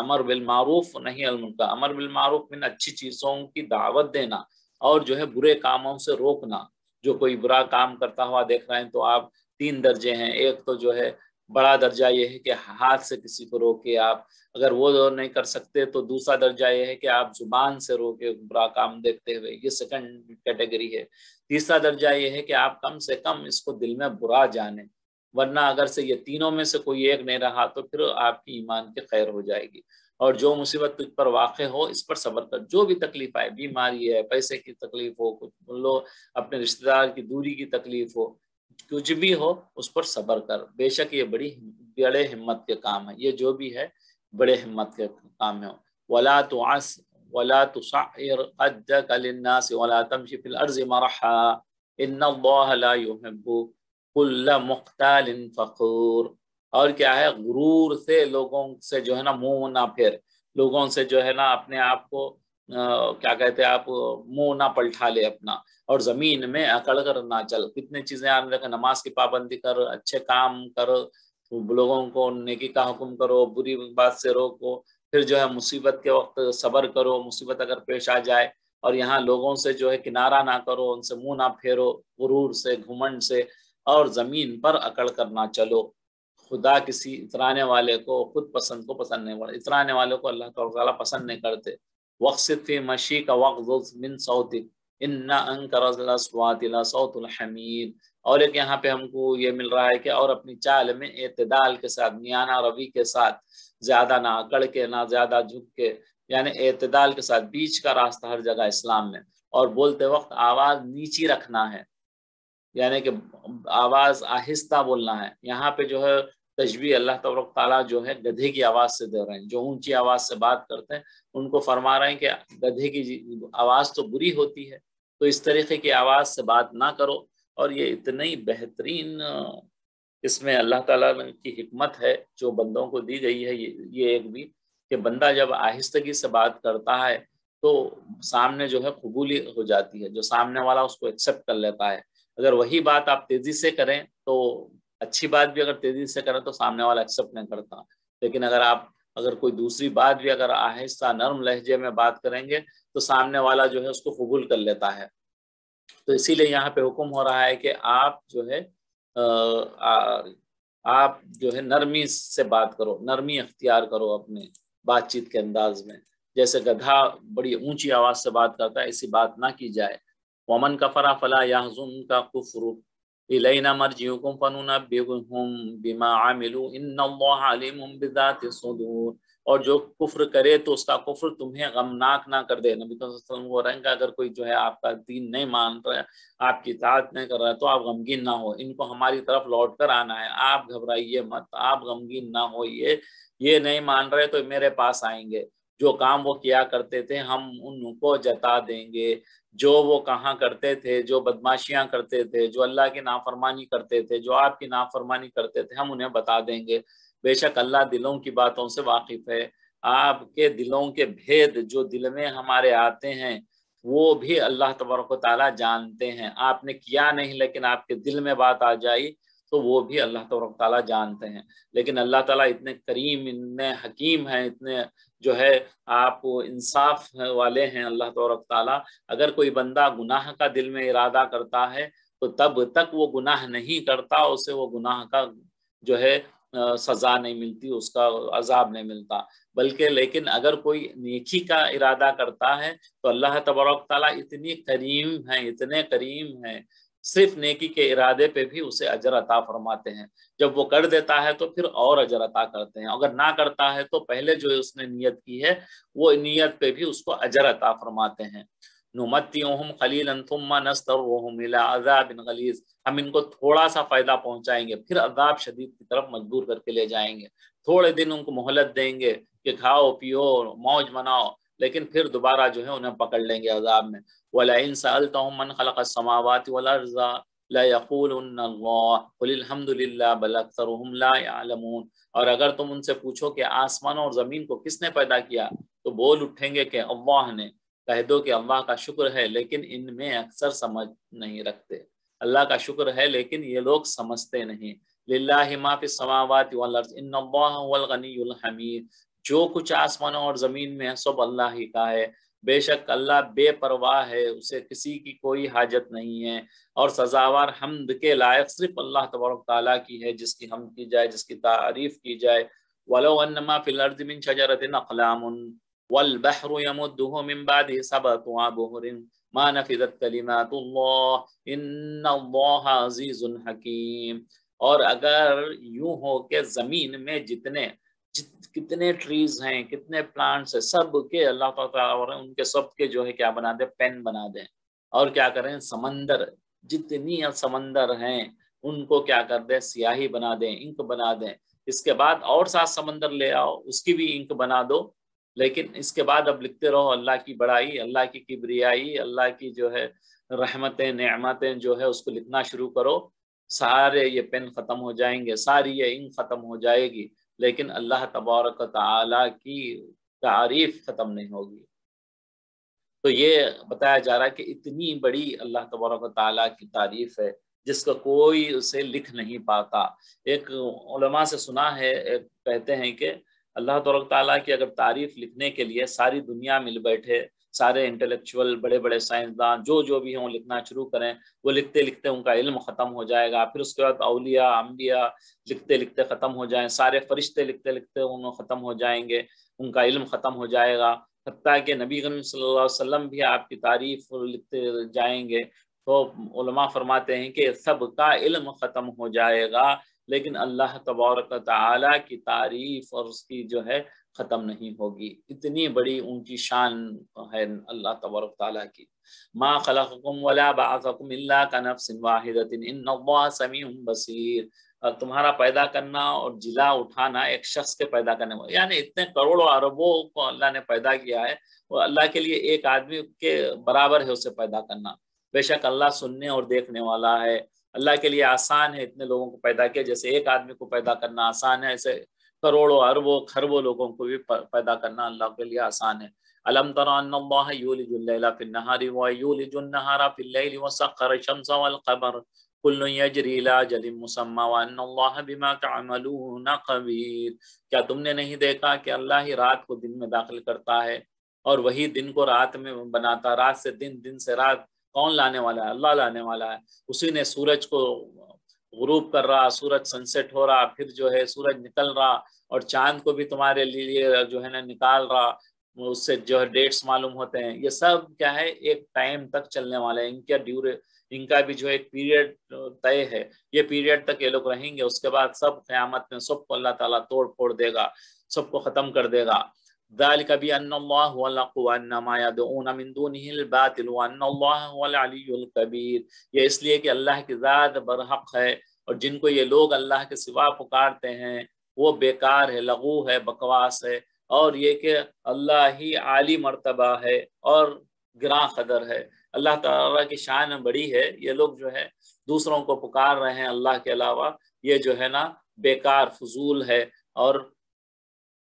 Speaker 1: امر بالمعروف نہیں المنکر، امر بالمعروف میں اچھی چیزوں کی دعوت دینا، اور جو ہے برے کاموں سے روکنا۔ جو کوئی برا کام کرتا ہوا دیکھ رہے ہیں تو آپ 3 درجے ہیں، ایک تو جو ہے بڑا درجہ یہ ہے کہ ہاتھ سے کسی کو روکے آپ، اگر وہ نہیں کر سکتے تو دوسرا درجہ یہ ہے کہ آپ زبان سے روکے برا کام دیکھتے ہوئے، یہ سیکنڈ کیٹیگری ہے۔ تیسرا درجہ یہ ہے کہ آپ کم سے کم اس کو دل میں برا جانیں، ورنہ اگر سے یہ تینوں میں سے کوئی ایک نہیں رہا تو پھر آپ کی ایمان کی خیر ہو جائے گی۔ اور جو مصیبت تجھ پر واقع ہو اس پر صبر کر، جو بھی تکلیف آئے، بیماری ہے، پیسے کی تکلیف ہو، کچھ لو اپنے رشتہ دار کی دوری کی تکلیف ہو، کچھ بھی ہو اس پر صبر کر، بے شک یہ بڑے ہمت کے کام ہے، یہ جو بھی ہے بڑے ہمت کے کام ہے۔ ولا تصعر خدك للناس ولا تمشي في الارض مرحا ان الله لا يحب كل مختال فخور۔ اور کیا ہے غرور سے لوگوں سے جو ہے نا منہ نہ پھیر، لوگوں سے جو ہے نا اپنے آپ کو کیا کہتے ہیں آپ منہ نہ پلٹا لے اپنا، اور زمین میں اکڑ کر نہ چل۔ کتنے چیزیں آپ نے دیکھا، نماز کی پابندی کر، اچھے کام کر، لوگوں کو نیکی کا حکم کرو، بری بات سے روکو، پھر جو ہے مصیبت کے وقت صبر کرو، مصیبت اگر پیش آ جائے، اور یہاں لوگوں سے جو ہے کنارہ نہ کرو، ان سے منہ نہ پھیرو غرور سے گھمنڈ سے، اور زمین پر اکڑ کر نہ چلو۔ خدا کسی اترانے والے کو خود پسند کو پسند نہیں کرتا، اترانے والے کو اللہ تعالیٰ پسند نہیں کرتے۔ وقصد فی مشی کا وقت من صوتک ان انکر الاصوات لصوت الحمیر۔ اور ایک یہاں پہ ہم کو یہ مل رہا ہے کہ اور اپنی چال میں اعتدال کے ساتھ، میانہ روی کے ساتھ، زیادہ نہ اکڑ کے نہ زیادہ جھک کے، یعنی اعتدال کے ساتھ، بیچ کا راستہ ہر جگہ اسلام میں۔ اور بولتے وقت آواز نیچی رکھنا ہے، یعنی کہ آواز آہستہ بولنا ہے۔ یہاں پہ جو ہے تشبیہ اللہ تبارک تعالیٰ جو ہے گدھے کی آواز سے دے رہے ہیں، جو اونچی آواز سے بات کرتے ہیں ان کو فرما رہے ہیں کہ گدھے کی آواز تو بری ہوتی ہے، تو اس طریقے کی آواز سے بات نہ کرو۔ اور یہ اتنی بہترین اس میں اللہ تعالیٰ کی حکمت ہے جو بندوں کو دی گئی ہے، یہ ایک بھی کہ بندہ جب آہستگی سے بات کرتا ہے تو سامنے جو ہے قبولی ہو جاتی ہے، جو سامنے والا اس کو ایکسیپٹ کر لیتا ہے۔ اگر وہی بات آپ تیزی سے کریں تو اچھی بات بھی اگر تیزی سے کریں تو سامنے والا ایکسیپٹ نہیں کرتا، لیکن اگر کوئی دوسری بات بھی اگر آہستہ نرم لہجے میں بات کریں گے تو سامنے والا جو ہے اس کو قبول کر لیتا ہے۔ تو اسی لیے یہاں پہ حکم ہو رہا ہے کہ آپ جو ہے نرمی سے بات کرو، نرمی اختیار کرو اپنے بات چیت کے انداز میں۔ جیسے گدھا بڑی اونچی آواز سے بات کرتا ہے، ایسی بات نہ کی جائے۔ ومن کفر فلا يحزنك كفره الینا مرجعکم فننبئهم بما عملوا ان اللہ علیم بذات الصدور۔ اور جو کفر کرے تو اس کا کفر تمہیں غمناک نہ کر دے۔ نبی صلی اللہ علیہ وسلم وہ رہیں گا اگر کوئی جو ہے آپ کا دین نہیں مان رہا ہے، آپ کی اطاعت نہیں کر رہا ہے، تو آپ غمگین نہ ہو، ان کو ہماری طرف لوٹ کر آنا ہے، آپ گھبرائیے مت، آپ غمگین نہ ہوئیے، یہ نہیں مان رہے تو میرے پاس آئیں گے، جو کام وہ کیا کرتے تھے ہم ان کو جتا دیں گے، جو وہ کہاں کرتے تھے، جو بدماشیاں کرتے تھے، جو اللہ کی نافرمانی کرتے تھے، جو آپ کی نافرمانی کرتے تھے، ہم انہیں بتا دیں گے۔ بے شک اللہ دلوں کی باتوں سے واقف ہے، آپ کے دلوں کے بھید جو دل میں ہمارے آتے ہیں وہ بھی اللہ تبارک و تعالیٰ جانتے ہیں۔ آپ نے کیا نہیں لیکن آپ کے دل میں بات آ جائی تو وہ بھی اللہ تبارک و تعالیٰ جانتے ہیں۔ لیکن اللہ تعالیٰ اتنے کریم، اتنے حکیم ہیں، اتنے جو ہے آپ انصاف والے ہیں اللہ تبارک تعالیٰ۔ اگر کوئی بندہ گناہ کا دل میں ارادہ کرتا ہے تو تب تک وہ گناہ نہیں کرتا، اسے وہ گناہ کا جو ہے سزا نہیں ملتی، اس کا عذاب نہیں ملتا، بلکہ لیکن اگر کوئی نیکی کا ارادہ کرتا ہے تو اللہ تبارک تعالیٰ اتنی کریم ہیں، اتنے کریم ہیں، صرف نیکی کے ارادے پہ بھی اسے اجر عطا فرماتے ہیں۔ جب وہ کر دیتا ہے تو پھر اور اجر عطا کرتے ہیں، اگر نہ کرتا ہے تو پہلے جو اس نے نیت کی ہے وہ نیت پہ بھی اس کو اجر عطا فرماتے ہیں۔ نُمَتِّعُهُمْ قَلِيلًا ثُمَّ نَضْطَرُّهُمْ إِلَىٰ عَذَابٍ غَلِيظٍ۔ ہم ان کو تھوڑا سا فائدہ پہنچائیں گے، پھر عذاب شدید کی طرف مجبور کر کے لے جائیں گے۔ تھوڑے دن ان کو مہلت دیں گے کہ کھاؤ پیو موج مناؤ، لیکن پھر دوبارہ جو ہے انہیں پکڑ لیں گے عذاب میں۔ وَلَئِن سَأَلْتَهُم مَّنْ خَلَقَ السَّمَاوَاتِ وَالْأَرْضَ لَيَقُولُنَّ اللَّهُ قُلِ الْحَمْدُ لِلَّهِ بَلْ أَكْثَرُهُمْ لَا يَعْلَمُونَ۔ اور اگر تم ان سے پوچھو کہ آسمان اور زمین کو کس نے پیدا کیا تو بول اٹھیں گے کہ اللہ نے۔ کہہ دو کہ اللہ کا شکر ہے، لیکن ان میں اکثر سمجھ نہیں رکھتے۔ اللہ کا شکر ہے لیکن یہ لوگ سمجھتے نہیں۔ للہ ما فی السماوات والارض ان اللہ هو الغنی الحمید۔ جو کچھ آسمانوں اور زمین میں ہے سب اللہ ہی کا ہے، بے شک اللہ بے پرواہ ہے، اسے کسی کی کوئی حاجت نہیں ہے، اور سزاوار حمد کے لائق صرف اللہ تبارک تعالیٰ کی ہے، جس کی حمد کی جائے، جس کی تعریف کی جائے۔ وَلَوْ أَنَّ مَا فِي الْأَرْضِ مِنْ شَجَرَةٍ أَقْلَامٌ وَالْبَحْرُ يَمُدُّهُ مِنْ بَعْدِهِ سَبْعَةُ أَبْحُرٍ مَا نَفِذَتْ كَلِمَاتُ اللَّهِ إِنَّ اللَّهَ عَزِيزٌ حَكِيمٌ۔ اور اگر یوں ہو کہ زمین میں کتنے ٹریز ہیں، کتنے پلانٹس ہیں، سب کے اللہ تعالیٰ ان کے سب کے جو ہے کیا بنا دیں، پین بنا دیں، اور کیا کریں سمندر، جتنی سمندر ہیں ان کو کیا کر دیں سیاہی بنا دیں، انک بنا دیں، اس کے بعد اور 7 سمندر لے آؤ اس کی بھی انک بنا دو، لیکن اس کے بعد اب لکھتے رہو اللہ کی بڑائی، اللہ کی کبریائی، اللہ کی جو ہے رحمتیں نعمتیں جو ہے اس کو لکھنا شروع کرو۔ سارے یہ پین ختم ہو جائیں گے، ساری یہ انک ختم ہو جائے گی، لیکن اللہ تبارک و تعالیٰ کی تعریف ختم نہیں ہوگی۔ تو یہ بتایا جا رہا ہے کہ اتنی بڑی اللہ تبارک و تعالیٰ کی تعریف ہے جس کا کوئی اسے لکھ نہیں پاتا۔ ایک علماء سے سنا ہے، ایک کہتے ہیں کہ اللہ تبارک و تعالیٰ کی اگر تعریف لکھنے کے لیے ساری دنیا مل بیٹھے، سارے انٹلیکچوئل بڑے بڑے سائنسدان جو بھی ہوں لکھنا شروع کریں، وہ لکھتے لکھتے ان کا علم ختم ہو جائے گا۔ پھر اس کے بعد اولیاء انبیاء لکھتے لکھتے ختم ہو جائیں، سارے فرشتے لکھتے لکھتے انہوں ختم ہو جائیں گے، ان کا علم ختم ہو جائے گا، حتیٰ کہ نبی کریم صلی اللہ علیہ وسلم بھی آپ کی تعریف لکھتے جائیں گے۔ تو علماء فرماتے ہیں کہ سب کا علم ختم ہو جائے گا، لیکن اللہ تبارک و تعالیٰ کی تعریف اور اس کی جو ہے ختم نہیں ہوگی۔ اتنی بڑی اونچی شان ہے اللہ تبارک و تعالیٰ کی۔ ما خلقکم ولا بعثکم الا کنفس واحدۃ ان اللہ سمیع بصیر۔ تمہارا پیدا کرنا اور جلا اٹھانا ایک شخص کے پیدا کرنے میں، یعنی اتنے کروڑوں اربوں کو اللہ نے پیدا کیا ہے، وہ اللہ کے لیے ایک آدمی کے برابر ہے اسے پیدا کرنا۔ بے شک اللہ سننے اور دیکھنے والا ہے۔ اللہ کے لیے آسان ہے اتنے لوگوں کو پیدا کیا، جیسے ایک آدمی کو پیدا کرنا آسان ہے، ایسے کروڑوں اربوں خربوں لوگوں کو بھی پیدا کرنا اللہ کے لیے آسان ہے۔ الم تر ان اللہ یولج اللیل فی النہار ویولج النہار فی اللیل وسخر الشمس والقمر کل یجری الی اجل مسمی وان اللہ بما تعملون خبیر۔ کیا تم نے نہیں دیکھا کہ اللہ ہی رات کو دن میں داخل کرتا ہے اور وہی دن کو رات میں بناتا، رات سے دن، دن سے رات کون لانے والا ہے؟ اللہ لانے والا ہے۔ اسی نے سورج کو غروب کر رہا، سورج سن سیٹ ہو رہا، پھر جو ہے سورج نکل رہا، اور چاند کو بھی تمہارے لیے جو ہے نا نکال رہا، اس سے جو ہے ڈیٹس معلوم ہوتے ہیں۔ یہ سب کیا ہے؟ ایک ٹائم تک چلنے والا ہے، ان کا بھی جو ایک پیریڈ طے ہے، یہ پیریڈ تک یہ لوگ رہیں گے، اس کے بعد سب قیامت میں سب کو اللہ تعالیٰ توڑ پھوڑ دے گا، سب کو ختم کر دے گا۔ ذالک بأن اللہ هو الحق وان ما يدعون من دونه الباطل وان اللہ هو العلی الکبیر۔ یہ اس لیے کہ اللہ کی ذات برحق ہے، اور جن کو یہ لوگ اللہ کے سوا پکارتے ہیں وہ بیکار ہے، لغو ہے، بکواس ہے، اور یہ کہ اللہ ہی عالی مرتبہ ہے اور گراں قدر ہے۔ اللہ تعالیٰ کی شان بڑی ہے، یہ لوگ جو ہے دوسروں کو پکار رہے ہیں اللہ کے علاوہ، یہ جو ہے نا بیکار فضول ہے اور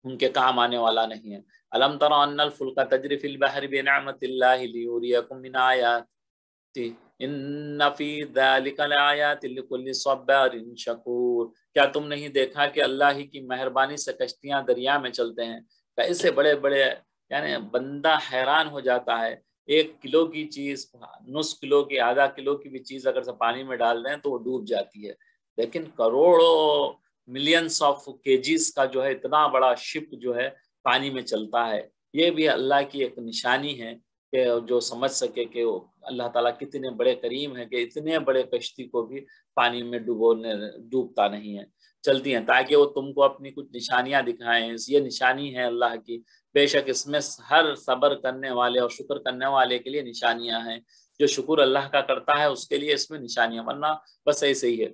Speaker 1: ان کے کام آنے والا نہیں ہے۔ الم تر ان الفلک تجری فی البحر بنعمت اللہ لیریکم من آیاتہ ان فی ذلک لآیات لکل صبار شکور۔ کیا تم نہیں دیکھا کہ اللہ ہی کی مہربانی سے کشتیاں دریا میں چلتے ہیں؟ کیسے بڑے بڑے، یعنی بندہ حیران ہو جاتا ہے۔ 1 کلو کی چیز، نصف کلو کی، آدھا کلو کی بھی چیز اگر سے پانی میں ڈال دیں تو وہ ڈوب جاتی ہے، لیکن کروڑوں ملینس آف کیجیز کا جو ہے اتنا بڑا شپ جو ہے پانی میں چلتا ہے۔ یہ بھی اللہ کی ایک نشانی ہے کہ جو سمجھ سکے کہ اللہ تعالیٰ کتنے بڑے کریم ہیں کہ اتنے بڑے کشتی کو بھی پانی میں ڈوبتا نہیں ہے، چلتی ہیں، تاکہ وہ تم کو اپنی کچھ نشانیاں دکھائیں۔ یہ نشانی ہے اللہ کی، بے شک اس میں ہر صبر کرنے والے اور شکر کرنے والے کے لیے نشانیاں ہیں۔ جو شکر اللہ کا کرتا ہے اس کے لیے اس میں نشانیاں، ورنہ بس ایسے ہی ہے۔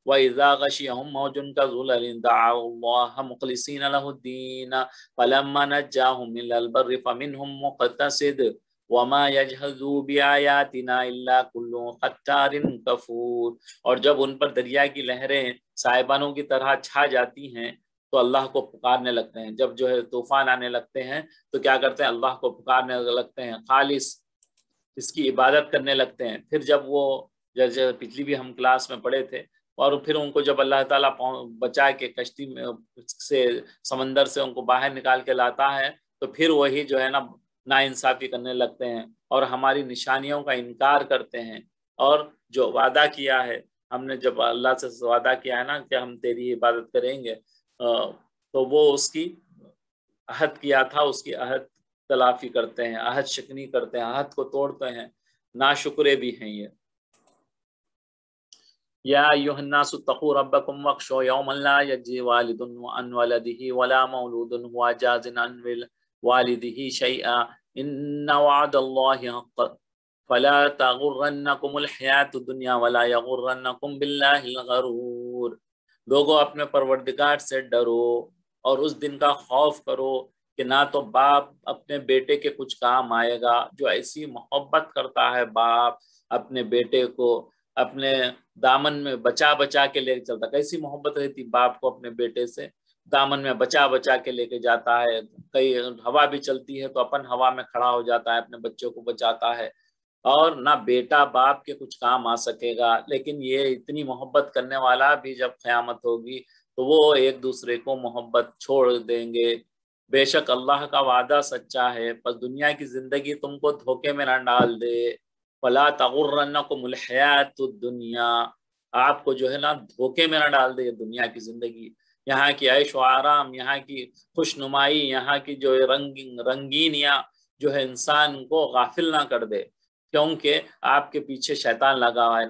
Speaker 1: وَإِذَا غَشِيَهُم مَوْجٌ كَالظُّلَلِ دَعَوُا اللَّهَ مُخْلِصِينَ لَهُ الدِّينَ فَلَمَّا نَجَّاهُمْ إِلَى الْبَرِّ فَمِنْهُم مُّقْتَصِدٌ وَمَا يَجْحَدُ بِآيَاتِنَا إِلَّا كُلُّ خَتَّارٍ كَفُورٍ۔ اور جب ان پر دریا کی لہریں سائبانوں کی طرح چھا جاتی ہیں تو اللہ کو پکارنے لگتے ہیں۔ جب جو ہے طوفان آنے لگتے ہیں تو کیا کرتے ہیں؟ اللہ کو پکارنے لگتے ہیں، خالص اس کی عبادت کرنے لگتے ہیں۔ پھر جب وہ، جیسے پچھلی بھی ہم کلاس میں پڑھے تھے، اور پھر ان کو جب اللہ تعالیٰ بچا کے کشتی میں سے، سمندر سے ان کو باہر نکال کے لاتا ہے، تو پھر وہی جو ہے نا ناانصافی کرنے لگتے ہیں اور ہماری نشانیوں کا انکار کرتے ہیں۔ اور جو وعدہ کیا ہے ہم نے، جب اللہ سے وعدہ کیا ہے نا کہ ہم تیری عبادت کریں گے، تو وہ اس کی عہد کیا تھا، اس کی عہد تلافی کرتے ہیں، عہد شکنی کرتے ہیں، عہد کو توڑتے ہیں، ناشکرے بھی ہیں یہ۔ یا ایھا الناس اتقوا ربکم واخشوا یوما لا یجزی والد عن ولده ولا مولود هو جاز عن والده شیئا ان وعد اللہ حق فلا تغرنکم الحیاۃ الدنیا ولا یغرنکم باللہ الغرور۔ لوگوں اپنے پروردگار سے ڈرو اور اس دن کا خوف کرو کہ نہ تو باپ اپنے بیٹے کے کچھ کام آئے گا، جو ایسی محبت کرتا ہے باپ اپنے بیٹے کو، اپنے دامن میں بچا بچا کے لے کے چلتا. کیسی محبت رہتی باپ کو اپنے بیٹے سے, دامن میں بچا بچا کے لے کے جاتا ہے. کئی ہوا بھی چلتی ہے تو اپن ہوا میں کھڑا ہو جاتا ہے, اپنے بچوں کو بچاتا ہے. اور نہ بیٹا باپ کے کچھ کام آ سکے گا, لیکن یہ اتنی محبت کرنے والا بھی جب قیامت ہوگی تو وہ ایک دوسرے کو محبت چھوڑ دیں گے. بے شک اللہ کا وعدہ سچا ہے, پس دنیا کی زندگی تم کو دھوکے میں نہ ڈال دے. فلا تغرنکم الحیات الدنیا, آپ کو جو ہے نا دھوکے میں نہ ڈال دے یہ دنیا کی زندگی. یہاں کی عیش و آرام, یہاں کی خوش نمائی, یہاں کی جو رنگینیاں جو ہے انسان کو غافل نہ کر دے, کیونکہ آپ کے پیچھے شیطان لگا ہوا ہے.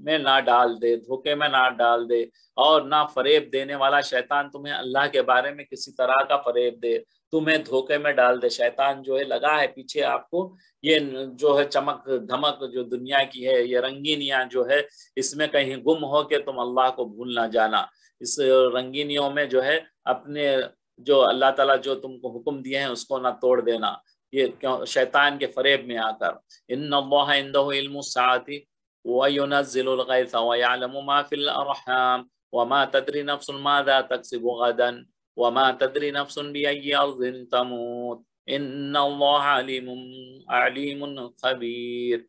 Speaker 1: میں نہ ڈال دے, دھوکے میں نہ ڈال دے, اور نہ فریب دینے والا شیطان تمہیں اللہ کے بارے میں کسی طرح کا فریب دے, تمہیں دھوکے میں ڈال دے. شیطان جو ہے لگا ہے پیچھے آپ کو, یہ جو ہے چمک دھمک جو دنیا کی ہے, یہ رنگینیاں جو ہے, اس میں کہیں گم ہو کے تم اللہ کو بھول نہ جانا. اس رنگینیوں میں جو ہے اپنے جو اللہ تعالیٰ جو تم کو حکم دیے ہیں اس کو نہ توڑ دینا, یہ شیطان کے فریب میں آ کر. ان اللہ عندہ علم الساعۃ وینزل الغیث ویعلم ما فی الارحام وما تدری نفس ماذا تکسب غدا وما تدری نفس بأی ارض تموت ان اللہ علیم خبیر.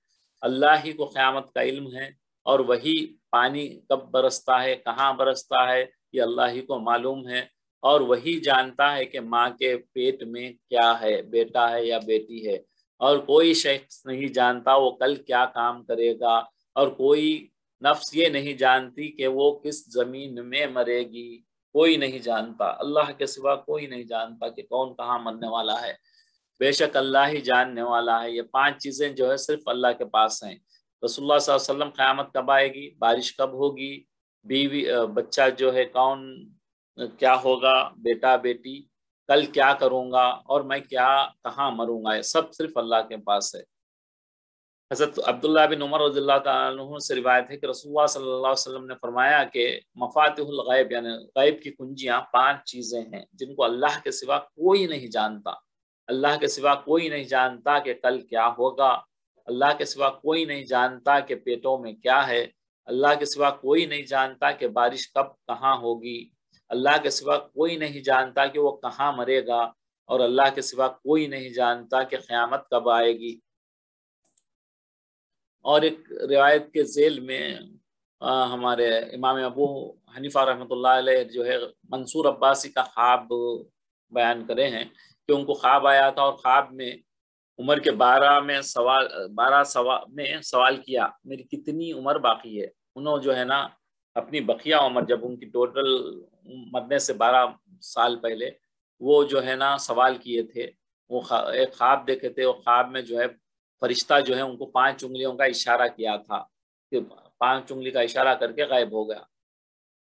Speaker 1: اللہ ہی کو قیامت کا علم ہے, اور وہی پانی کب برستا ہے, کہاں برستا ہے, یہ اللہ ہی کو معلوم ہے. اور وہی جانتا ہے کہ ماں کے پیٹ میں کیا ہے, بیٹا ہے یا بیٹی ہے. اور کوئی شخص نہیں جانتا وہ کل کیا کام کرے گا, اور کوئی نفس یہ نہیں جانتی کہ وہ کس زمین میں مرے گی. کوئی نہیں جانتا, اللہ کے سوا کوئی نہیں جانتا کہ کون کہاں مرنے والا ہے. بے شک اللہ ہی جاننے والا ہے. یہ 5 چیزیں جو ہے صرف اللہ کے پاس ہیں. رسول اللہ صلی اللہ علیہ وسلم قیامت کب آئے گی, بارش کب ہوگی, بیوی بچہ جو ہے کون کیا ہوگا, بیٹا بیٹی, کل کیا کروں گا, اور میں کیا کہاں مروں گا, یہ سب صرف اللہ کے پاس ہے. حضرت عبداللہ بن عمر رضی اللہ تعالیٰ عنہ سے روایت ہے کہ رسول اللہ صلی اللہ علیہ وسلم نے فرمایا کہ مفاتیح الغیب یعنی غیب کی کنجیاں 5 چیزیں ہیں جن کو اللہ کے سوا کوئی نہیں جانتا. اللہ کے سوا کوئی نہیں جانتا کہ کل کیا ہوگا, اللہ کے سوا کوئی نہیں جانتا کہ پیٹوں میں کیا ہے, اللہ کے سوا کوئی نہیں جانتا کہ بارش کب کہاں ہوگی, اللہ کے سوا کوئی نہیں جانتا کہ وہ کہاں مرے گا, اور اللہ کے سوا کوئی نہیں جانتا کہ قیامت کب آئے گی. اور ایک روایت کے ذیل میں ہمارے امام ابو حنیفہ رحمۃ اللہ علیہ جو ہے منصور عباسی کا خواب بیان کرے ہیں کہ ان کو خواب آیا تھا, اور خواب میں عمر کے 12 سوال کیا میری کتنی عمر باقی ہے. انہوں جو ہے نا اپنی بقیہ عمر, جب ان کی ٹوٹل مرنے سے 12 سال پہلے وہ جو ہے نا سوال کیے تھے, وہ ایک خواب دیکھے تھے, اور خواب میں جو ہے فرشتہ جو ہے ان کو 5 انگلیوں کا اشارہ کیا تھا کہ 5 انگلی کا اشارہ کر کے غائب ہو گیا.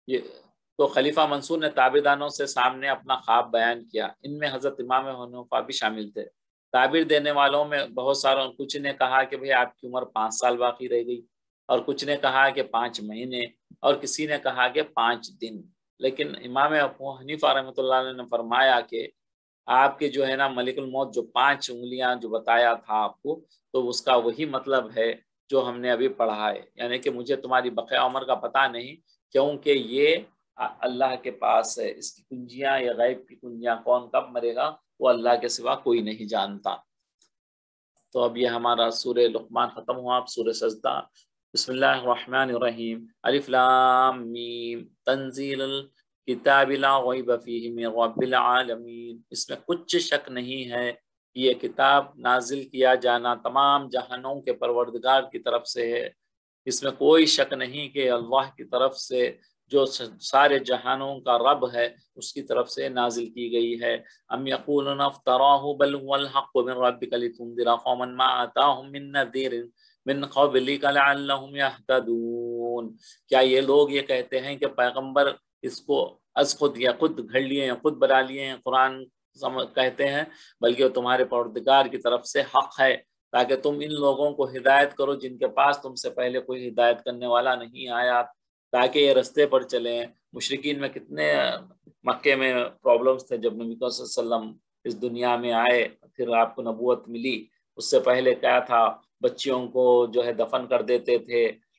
Speaker 1: یہ تو خلیفہ منصور نے تابعداروں سے سامنے اپنا خواب بیان کیا. ان میں حضرت امام حنیفہ بھی شامل تھے. تعبیر دینے والوں میں بہت ساروں, کچھ نے کہا کہ بھئی آپ کی عمر 5 سال باقی رہ گئی, اور کچھ نے کہا کہ 5 مہینے, اور کسی نے کہا کہ 5 دن. لیکن امام ابو حنیفہ رحمۃ اللہ علیہ نے فرمایا کہ آپ کے جو ہے نا ملک الموت جو 5 انگلیاں جو بتایا تھا آپ کو, تو اس کا وہی مطلب ہے جو ہم نے ابھی پڑھا ہے, یعنی کہ مجھے تمہاری بقیہ عمر کا پتہ نہیں, کیونکہ یہ اللہ کے پاس ہے. اس کی کنجیاں یا غیب کی کنجیاں کون کب مرے گا وہ اللہ کے سوا کوئی نہیں جانتا. تو اب یہ ہمارا سورہ لقمان ختم ہوا. اب سورہ سجدہ. بسم اللہ الرحمن الرحیم. الف لام میم تنزیل کتاب لا ریب فیہ من رب العالمین. اس میں کچھ شک نہیں ہے, یہ کتاب نازل کیا جانا تمام جہانوں کے پروردگار کی طرف سے ہے. اس میں کوئی شک نہیں کہ اللہ کی طرف سے جو سارے جہانوں کا رب ہے اس کی طرف سے نازل کی گئی ہے. ام یقولون افتراہ بل هو الحق من ربک لتنذر قوما ما آتاهم من نذیر من قبلک لعلهم یهتدون. کیا یہ لوگ یہ کہتے ہیں کہ پیغمبر اس کو از خود یا خود گھڑ لیے ہیں, خود بنا لیے ہیں, قرآن کہتے ہیں, بلکہ وہ تمہارے پروردگار کی طرف سے حق ہے تاکہ تم ان لوگوں کو ہدایت کرو جن کے پاس تم سے پہلے کوئی ہدایت کرنے والا نہیں آیا, تاکہ یہ رستے پر چلیں. مشرکین میں کتنے مکے میں پرابلمز تھے جب نبی صلی اللہ علیہ وسلم اس دنیا میں آئے, پھر آپ کو نبوت ملی. اس سے پہلے کیا تھا, بچیوں کو جو ہے دفن کر دیتے تھے,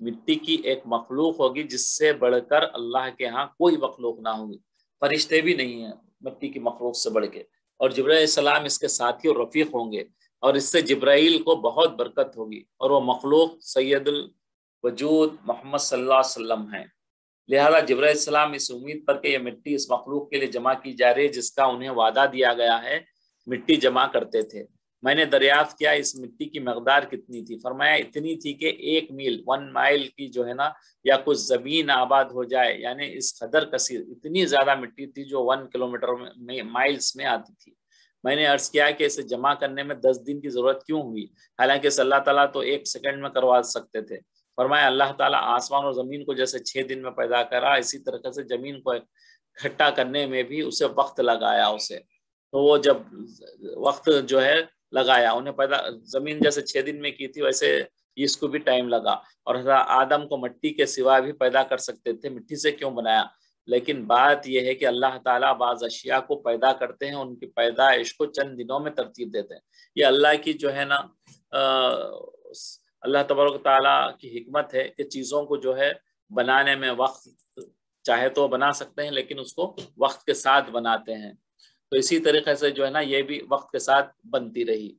Speaker 1: مٹی کی ایک مخلوق ہوگی جس سے بڑھ کر اللہ کے ہاں کوئی مخلوق نہ ہوگی، فرشتے بھی نہیں ہیں مٹی کی مخلوق سے بڑھ کے، اور جبرائیل علیہ السلام اس کے ساتھی اور رفیق ہوں گے، اور اس سے جبرائیل کو بہت برکت ہوگی، اور وہ مخلوق سید الوجود محمد صلی اللہ علیہ وسلم ہیں۔ لہذا جبرائیل علیہ السلام اس امید پر کہ یہ مٹی اس مخلوق کے لیے جمع کی جا رہی ہے جس کا انہیں وعدہ دیا گیا ہے، مٹی جمع کرتے تھے۔ میں نے دریافت کیا اس مٹی کی مقدار کتنی تھی؟ فرمایا اتنی تھی کہ 1 میل 1 مائل کی جو ہے نا یا کچھ زمین آباد ہو جائے، یعنی اس قدر کثیر، اتنی زیادہ مٹی تھی جو 1 کلومیٹر میں مائلز میں آتی تھی۔ میں نے عرض کیا کہ اسے جمع کرنے میں 10 دن کی ضرورت کیوں ہوئی، حالانکہ اس اللہ تعالیٰ تو 1 سیکنڈ میں کروا سکتے تھے۔ فرمایا اللہ تعالیٰ آسمان اور زمین کو جیسے 6 دن میں پیدا کرا، اسی طرح سے زمین کو اکٹھا کرنے میں بھی اسے وقت لگایا اسے، تو وہ جب وقت جو ہے لگایا انہیں پیدا، زمین جیسے 6 دن میں کی تھی ویسے اس کو بھی ٹائم لگا، اور حضرت آدم کو مٹی کے سوا بھی پیدا کر سکتے تھے، مٹی سے کیوں بنایا؟ لیکن بات یہ ہے کہ اللہ تعالیٰ بعض اشیاء کو پیدا کرتے ہیں، ان کی پیدائش کو چند دنوں میں ترتیب دیتے ہیں۔ یہ اللہ کی جو ہے نا اللہ تبارک تعالیٰ کی حکمت ہے کہ چیزوں کو جو ہے بنانے میں وقت چاہے تو بنا سکتے ہیں، لیکن اس کو وقت کے ساتھ بناتے ہیں، تو اسی طریقے سے جو ہے نا یہ بھی وقت کے ساتھ بنتی رہی۔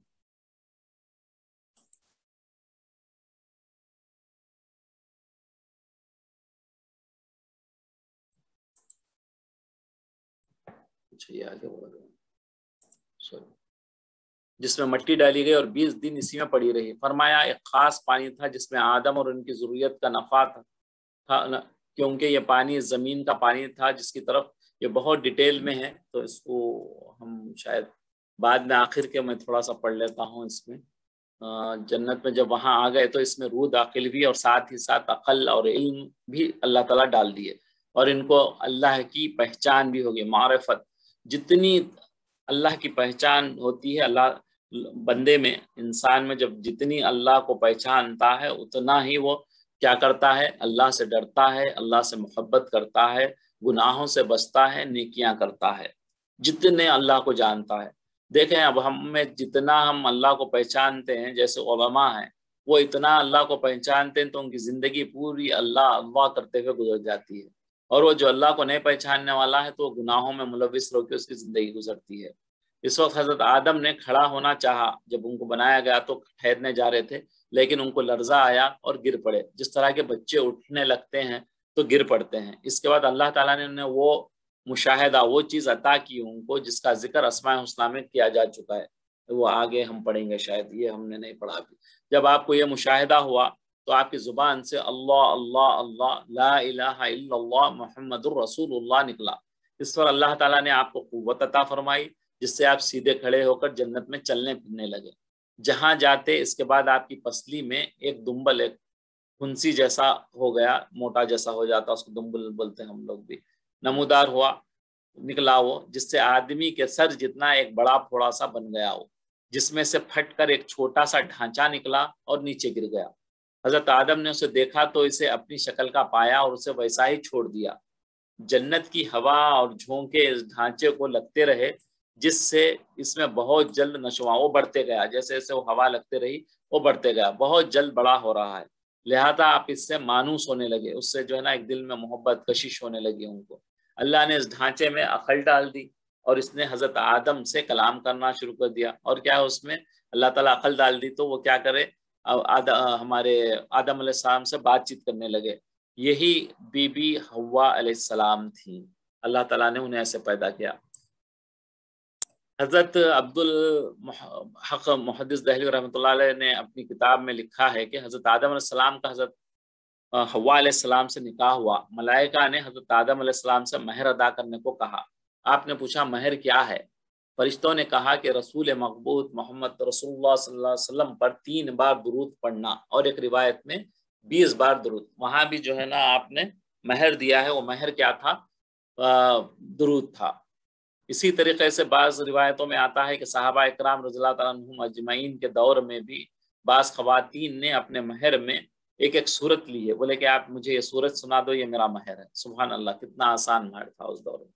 Speaker 1: جس میں مٹی ڈالی گئی اور 20 دن اسی میں پڑی رہی۔ فرمایا ایک خاص پانی تھا جس میں آدم اور ان کی ضروریت کا نفع تھا، کیونکہ یہ پانی زمین کا پانی تھا، جس کی طرف یہ بہت ڈیٹیل میں ہے، تو اس کو ہم شاید بعد میں آخر کے میں تھوڑا سا پڑھ لیتا ہوں۔ اس میں جنت میں جب وہاں آ گئے تو اس میں روح داخل بھی، اور ساتھ ہی ساتھ عقل اور علم بھی اللہ تعالیٰ ڈال دیے، اور ان کو اللہ کی پہچان بھی ہوگی، معرفت۔ جتنی اللہ کی پہچان ہوتی ہے اللہ بندے میں، انسان میں جب جتنی اللہ کو پہچانتا ہے اتنا ہی وہ کیا کرتا ہے، اللہ سے ڈرتا ہے، اللہ سے محبت کرتا ہے، گناہوں سے بچتا ہے، نیکیاں کرتا ہے، جتنے اللہ کو جانتا ہے۔ دیکھیں اب ہم میں جتنا ہم اللہ کو پہچانتے ہیں، جیسے علماء ہیں وہ اتنا اللہ کو پہچانتے ہیں تو ان کی زندگی پوری اللہ اللہ کرتے ہوئے گزر جاتی ہے، اور وہ جو اللہ کو نہیں پہچاننے والا ہے تو وہ گناہوں میں ملوث ہو کے اس کی زندگی گزرتی ہے۔ اس وقت حضرت آدم نے کھڑا ہونا چاہا، جب ان کو بنایا گیا تو ٹھہرنے جا رہے تھے، لیکن ان کو لرزہ آیا اور گر پڑے، جس طرح کے بچے اٹھنے لگتے ہیں تو گر پڑتے ہیں۔ اس کے بعد اللہ تعالیٰ نے انہیں وہ مشاہدہ، وہ چیز عطا کی ان کو جس کا ذکر اسماء الحسنی میں کیا جا چکا ہے، وہ آگے ہم پڑھیں گے، شاید یہ ہم نے نہیں پڑھا ابھی۔ جب آپ کو یہ مشاہدہ ہوا تو آپ کی زبان سے اللہ اللہ اللہ لا الہ الا اللہ محمد الرسول اللہ نکلا۔ اس پر اللہ تعالیٰ نے آپ کو قوت عطا فرمائی جس سے آپ سیدھے کھڑے ہو کر جنت میں چلنے پھرنے لگے، جہاں جاتے۔ اس کے بعد آپ کی پسلی میں ایک دمبل، ایک پھنسی جیسا ہو گیا، موٹا جیسا ہو جاتا، اس کو دمبل بولتے ہیں ہم لوگ بھی، نمودار ہوا، نکلا وہ، جس سے آدمی کے سر جتنا ایک بڑا پھوڑا سا بن گیا وہ، جس میں سے پھٹ کر ایک چھوٹا سا ڈھانچہ نکلا اور نیچے گر گیا۔ حضرت آدم نے اسے دیکھا تو اسے اپنی شکل کا پایا اور اسے ویسا ہی چھوڑ دیا۔ جنت کی ہوا اور جھونکے اس ڈھانچے کو لگتے رہے، جس سے اس میں بہت جلد نشوا، وہ بڑھتے گیا، جیسے جیسے وہ ہوا لگتے رہی وہ بڑھتے گیا، بہت جلد بڑا ہو رہا ہے۔ لہذا آپ اس سے مانوس ہونے لگے، اس سے جو ہے نا ایک دل میں محبت کشش ہونے لگی ان کو۔ اللہ نے اس ڈھانچے میں عقل ڈال دی اور اس نے حضرت آدم سے کلام کرنا شروع کر دیا۔ اور کیا اس میں اللہ تعالیٰ عقل ڈال دی تو وہ کیا کرے، ہمارے آدم علیہ السلام سے بات چیت کرنے لگے۔ یہی بی بی حوا علیہ السلام تھی، اللہ تعالیٰ نے انہیں ایسے پیدا کیا۔ حضرت عبد الحق محدث دہلوی رحمۃ اللہ علیہ نے اپنی کتاب میں لکھا ہے کہ حضرت آدم علیہ السلام کا حضرت حوا علیہ السلام سے نکاح ہوا۔ ملائکہ نے حضرت آدم علیہ السلام سے مہر ادا کرنے کو کہا۔ آپ نے پوچھا مہر کیا ہے؟ فرشتوں نے کہا کہ رسول مقبوض محمد رسول اللہ صلی اللہ علیہ وسلم پر 3 بار درود پڑھنا، اور ایک روایت میں 20 بار درود۔ وہاں بھی جو ہے نا آپ نے مہر دیا ہے، وہ مہر کیا تھا؟ درود تھا۔ اسی طریقے سے بعض روایتوں میں آتا ہے کہ صحابہ اکرام رضی اللہ تعالیٰ عنہم اجمعین کے دور میں بھی بعض خواتین نے اپنے مہر میں ایک ایک سورت لی ہے، بولے کہ آپ مجھے یہ سورت سنا دو، یہ میرا مہر ہے۔ سبحان اللہ، کتنا آسان مہر تھا اس دور میں۔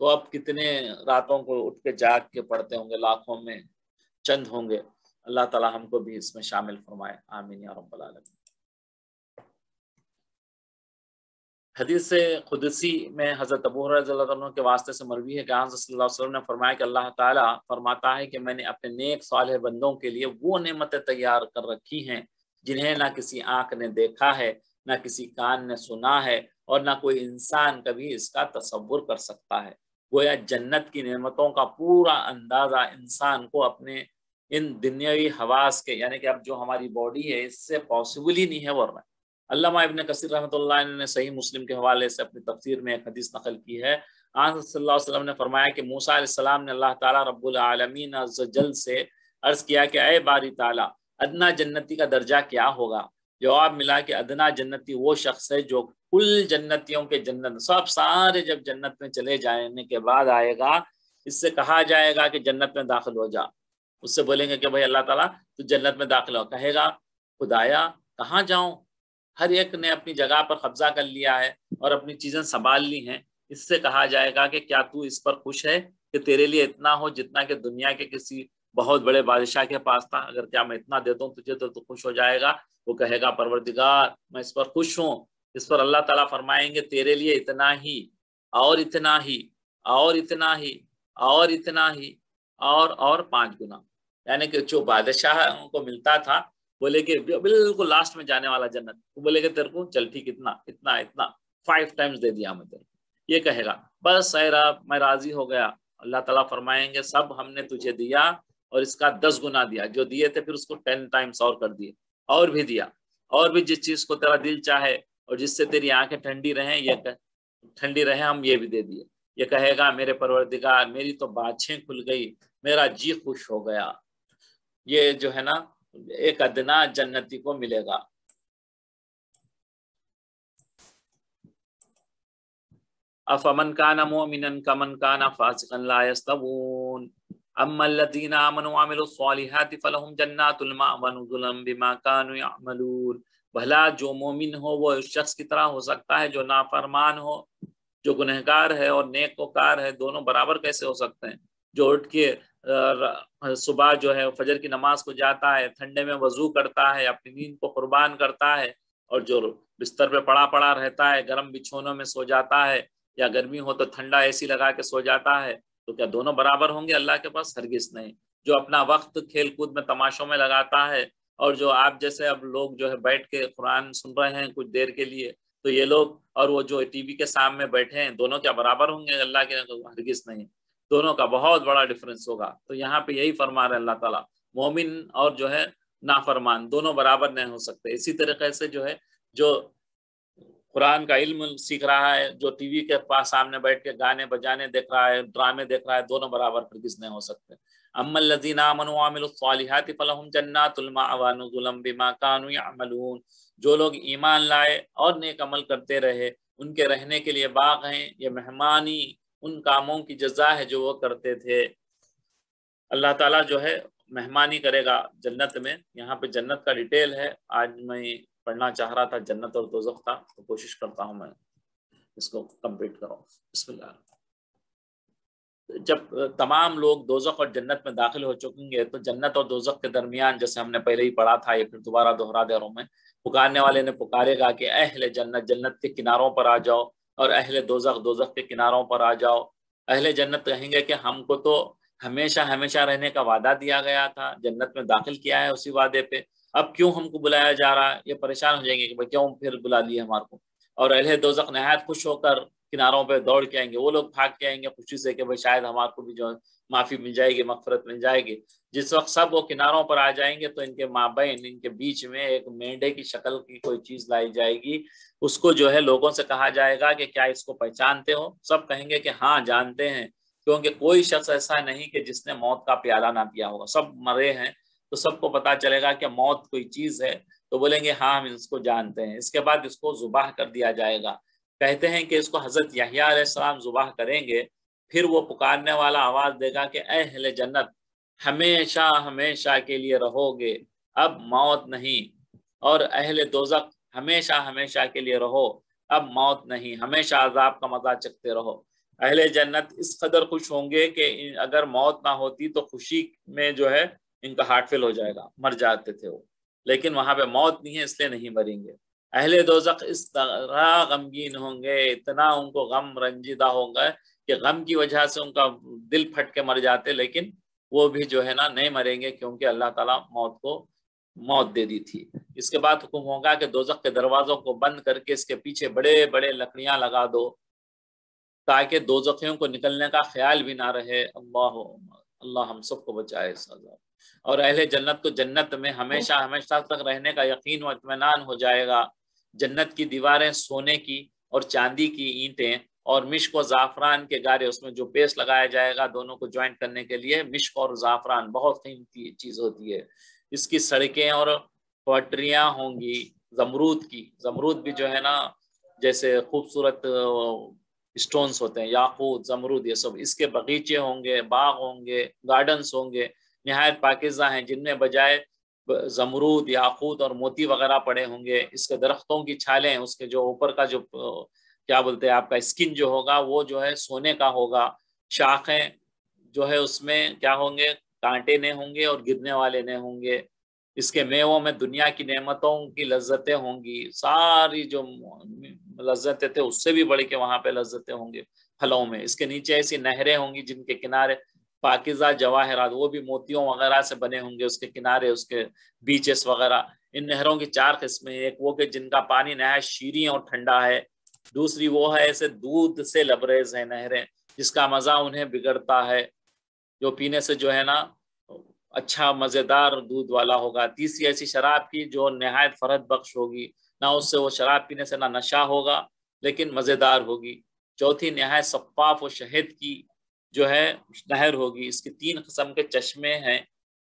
Speaker 1: تو اب کتنے راتوں کو اٹھ کے جاگ کے پڑھتے ہوں گے، لاکھوں میں چند ہوں گے۔ اللہ تعالی ہم کو بھی اس میں شامل فرمائے، آمین یا رب العالمین۔ حدیث قدسی میں حضرت ابو ہریرہ رضی اللہ عنہ کے واسطے سے مروی ہے کہ حضرت صلی اللہ علیہ وسلم نے فرمایا کہ اللہ تعالیٰ فرماتا ہے کہ میں نے اپنے نیک صالح بندوں کے لیے وہ نعمتیں تیار کر رکھی ہیں جنہیں نہ کسی آنکھ نے دیکھا ہے، نہ کسی کان نے سنا ہے، اور نہ کوئی انسان کبھی اس کا تصور کر سکتا ہے۔ گویا جنت کی نعمتوں کا پورا اندازہ انسان کو اپنے ان دنیاوی حواس کے، یعنی کہ اب جو ہماری باڈی ہے اس سے پاسبل ہی نہیں ہے۔ ورنہ علامہ ابن کثیر رحمۃ اللہ علیہ نے صحیح مسلم کے حوالے سے اپنی تفسیر میں ایک حدیث نقل کی ہے، آن صلی اللہ علیہ وسلم نے فرمایا کہ موسیٰ علیہ السلام نے اللہ تعالیٰ رب العالمین عز و جل سے عرض کیا کہ اے باری تعالیٰ، ادنا جنتی کا درجہ کیا ہوگا؟ جواب ملا کہ ادنا جنتی وہ شخص ہے جو کل جنتیوں کے جنت، سب سارے جب جنت میں چلے جانے کے بعد آئے گا، اس سے کہا جائے گا کہ جنت میں داخل ہو جا۔ اس سے بولیں گے کہ بھائی اللہ تعالیٰ تو جنت میں داخل ہو، کہے گا خدایا کہاں جاؤں؟ ہر ایک نے اپنی جگہ پر قبضہ کر لیا ہے اور اپنی چیزیں سنبھال لی ہیں۔ اس سے کہا جائے گا کہ کیا تو اس پر خوش ہے کہ تیرے لیے اتنا ہو جتنا کہ دنیا کے کسی بہت بڑے بادشاہ کے پاس تھا؟ اگر کیا میں اتنا دیتا ہوں تجھے تو خوش ہو جائے گا؟ وہ کہے گا پروردگار میں اس پر خوش ہوں۔ اس پر اللہ تعالیٰ فرمائیں گے تیرے لیے اتنا ہی اور اتنا ہی اور اتنا ہی اور اتنا ہی اور 5 گنا، یعنی کہ جو بادشاہ کو ملتا تھا، بولے کہ بالکل لاسٹ میں جانے والا جنت، وہ بولے کہ تیرے کو چل ٹھیک اتنا اتنا اتنا 5 ٹائمز دے دیا میں تیرے کو۔ یہ کہے گا بس اے رب میں راضی ہو گیا۔ اللہ تعالیٰ فرمائیں گے سب ہم نے تجھے دیا اور اس کا 10 گنا دیا، جو دیے تھے پھر اس کو 10 ٹائمز اور کر دیے، اور بھی دیا، اور بھی جس چیز کو تیرا دل چاہے اور جس سے تیری آنکھیں ٹھنڈی رہیں، یہ ٹھنڈی رہیں، ہم یہ بھی دے دیے۔ یہ کہے گا میرے پروردگار میری تو باتیں کھل گئی، میرا جی خوش ہو گیا۔ یہ جو ہے نا ایک ادنا جنتی کو ملے گا۔ افمن کان مؤمنا کمن کان فاسقا لا یستوون اما الذین آمنوا وعملوا الصالحات فلهم جنات المأوى نزلا بما كانوا يعملون۔ بھلا جو مومن ہو وہ اس شخص کی طرح ہو سکتا ہے جو نافرمان ہو؟ جو گنہگار ہے اور نیکوکار ہے دونوں برابر کیسے ہو سکتے ہیں؟ جو اٹھ کے صبح جو ہے فجر کی نماز کو جاتا ہے، ٹھنڈے میں وضو کرتا ہے، اپنی نیند کو قربان کرتا ہے، اور جو بستر پہ پڑا پڑا رہتا ہے، گرم بچھونوں میں سو جاتا ہے، یا گرمی ہو تو ٹھنڈا اے سی لگا کے سو جاتا ہے، تو کیا دونوں برابر ہوں گے اللہ کے پاس؟ ہرگز نہیں۔ جو اپنا وقت کھیل کود میں تماشوں میں لگاتا ہے، اور جو آپ جیسے اب لوگ جو ہے بیٹھ کے قرآن سن رہے ہیں کچھ دیر کے لیے، تو یہ لوگ اور وہ جو ٹی وی کے سامنے بیٹھے ہیں، دونوں کیا برابر ہوں گے اللہ کے؟ ہرگز نہیں، دونوں کا بہت بڑا ڈفرنس ہوگا۔ تو یہاں پہ یہی فرما رہے اللہ تعالیٰ، مومن اور جو ہے نافرمان دونوں برابر نہیں ہو سکتے۔ اسی طریقے سے جو ہے جو قرآن کا علم سیکھ رہا ہے، جو ٹی وی کے پاس سامنے بیٹھ کے گانے بجانے دیکھ رہا ہے، ڈرامے دیکھ رہا ہے، دونوں برابر ہرگز نہیں ہو سکتے۔ اما الذین آمنوا وعملوا الصالحات فلهم جنات المأوى نزلا بما كانوا يعملون۔ جو لوگ ایمان لائے اور نیک عمل کرتے رہے ان کے رہنے کے لیے باغ ہیں، یہ مہمانی ان کاموں کی جزا ہے جو وہ کرتے تھے۔ اللہ تعالیٰ جو ہے مہمانی کرے گا جنت میں۔ یہاں پہ جنت کا ڈیٹیل ہے، آج میں پڑھنا چاہ رہا تھا جنت اور دوزخ کا، تو کوشش کرتا ہوں میں اس کو کمپلیٹ کروں۔ بسم اللہ۔ جب تمام لوگ دوزخ اور جنت میں داخل ہو چکیں گے تو جنت اور دوزخ کے درمیان، جیسے ہم نے پہلے ہی پڑھا تھا، یہ پھر دوبارہ دوہرا دے رہا ہوں میں، پکارنے والے نے پکارے گا کہ اہل جنت جنت کے کناروں پر آ جاؤ، اور اہل دوزخ دوزخ کے کناروں پر آ جاؤ۔ اہل جنت کہیں گے کہ ہم کو تو ہمیشہ ہمیشہ رہنے کا وعدہ دیا گیا تھا، جنت میں داخل کیا ہے اسی وعدے پہ، اب کیوں ہم کو بلایا جا رہا ہے؟ یہ پریشان ہو جائیں گے کہ بھائی کیوں پھر بلا لیے ہمارے کو۔ اور اہل دوزخ نہایت خوش ہو کر کناروں پہ دوڑ کے آئیں گے، وہ لوگ بھاگ کے آئیں گے خوشی سے کہ بھائی شاید ہمارے کو بھی جو معافی مل جائے گی، مغفرت مل جائے گی۔ جس وقت سب وہ کناروں پر آ جائیں گے تو ان کے مابین، ان کے بیچ میں ایک مینڈے کی شکل کی کوئی چیز لائی جائے گی۔ اس کو جو ہے لوگوں سے کہا جائے گا کہ کیا اس کو پہچانتے ہو؟ سب کہیں گے کہ ہاں جانتے ہیں، کیونکہ کوئی شخص ایسا نہیں کہ جس نے موت کا پیالہ نہ پیا ہوگا، سب مرے ہیں، تو سب کو پتا چلے گا کہ موت کوئی چیز ہے، تو بولیں گے ہاں ہم اس کو جانتے ہیں۔ اس کے بعد اس کو ذبح کر دیا جائے گا۔ کہتے ہیں کہ اس کو حضرت یحییٰ علیہ السلام ذبح کریں گے، پھر وہ پکارنے والا آواز دے گا کہ اے اہل جنت ہمیشہ ہمیشہ کے لیے رہو گے، اب موت نہیں، اور اہل دوزخ ہمیشہ ہمیشہ کے لیے رہو، اب موت نہیں، ہمیشہ عذاب کا مزہ چکھتے رہو۔ اہل جنت اس قدر خوش ہوں گے کہ اگر موت نہ ہوتی تو خوشی میں جو ہے ان کا ہارٹ فیل ہو جائے گا، مر جاتے تھے وہ، لیکن وہاں پہ موت نہیں ہے اس لیے نہیں مریں گے۔ اہل دوزخ اس طرح غمگین ہوں گے، اتنا ان کو غم رنجیدہ ہوگا کہ غم کی وجہ سے ان کا دل پھٹ کے مر جاتے، لیکن وہ بھی جو ہے نا نہیں مریں گے کیونکہ اللہ تعالیٰ موت کو موت دے دی تھی۔ اس کے بعد حکم ہوگا کہ دوزخ کے دروازوں کو بند کر کے اس کے پیچھے بڑے بڑے لکڑیاں لگا دو تاکہ دوزخیوں کو نکلنے کا خیال بھی نہ رہے۔ اللہ ہم سب کو بچائے اس عذاب۔ اور اہل جنت کو جنت میں ہمیشہ ہمیشہ تک رہنے کا یقین و اطمینان ہو جائے گا۔ جنت کی دیواریں سونے کی اور چاندی کی اینٹیں اور مشک و زعفران کے گارے، اس میں جو پیسٹ لگایا جائے گا دونوں کو جوائنٹ کرنے کے لیے، مشک اور زعفران بہت قیمتی چیز ہوتی ہے۔ اس کی سڑکیں اور پٹریاں ہوں گی زمرود کی، زمرود بھی جو ہے نا جیسے خوبصورت اسٹونز ہوتے ہیں، یاقوت، زمرود، یہ سب۔ اس کے باغیچے ہوں گے، باغ ہوں گے، گارڈنز ہوں گے نہایت پاکیزہ ہیں، جن میں بجائے زمرود، یاقوت اور موتی وغیرہ پڑے ہوں گے۔ اس کے درختوں کی چھالیں، اس کے جو اوپر کا جو کیا بولتے ہیں آپ کا اسکن جو ہوگا وہ جو ہے سونے کا ہوگا۔ شاخیں جو ہے اس میں کیا ہوں گے، کانٹے نہیں ہوں گے اور گرنے والے نہیں ہوں گے۔ اس کے میووں میں دنیا کی نعمتوں کی لذتیں ہوں گی، ساری جو لذتیں تھے اس سے بھی بڑھ کے وہاں پہ لذتیں ہوں گی پھلوں میں۔ اس کے نیچے ایسی نہریں ہوں گی جن کے کنارے پاکیزہ جواہرات، وہ بھی موتیوں وغیرہ سے بنے ہوں گے، اس کے کنارے، اس کے بیچز وغیرہ۔ ان نہروں کی 4 قسمیں، ایک وہ کہ جن کا پانی نہایت شیریں اور ٹھنڈا ہے، دوسری وہ ہے ایسے دودھ سے لبریز ہیں نہریں جس کا مزہ انہیں بگڑتا ہے، جو پینے سے جو ہے نا اچھا مزیدار دودھ والا ہوگا۔ تیسری ایسی شراب کی جو نہایت فرحت بخش ہوگی، نہ اس سے وہ شراب پینے سے نہ نشہ ہوگا لیکن مزیدار ہوگی۔ چوتھی نہایت صفاف و شہد کی جو ہے نہر ہوگی۔ اس کی 3 قسم کے چشمے ہیں،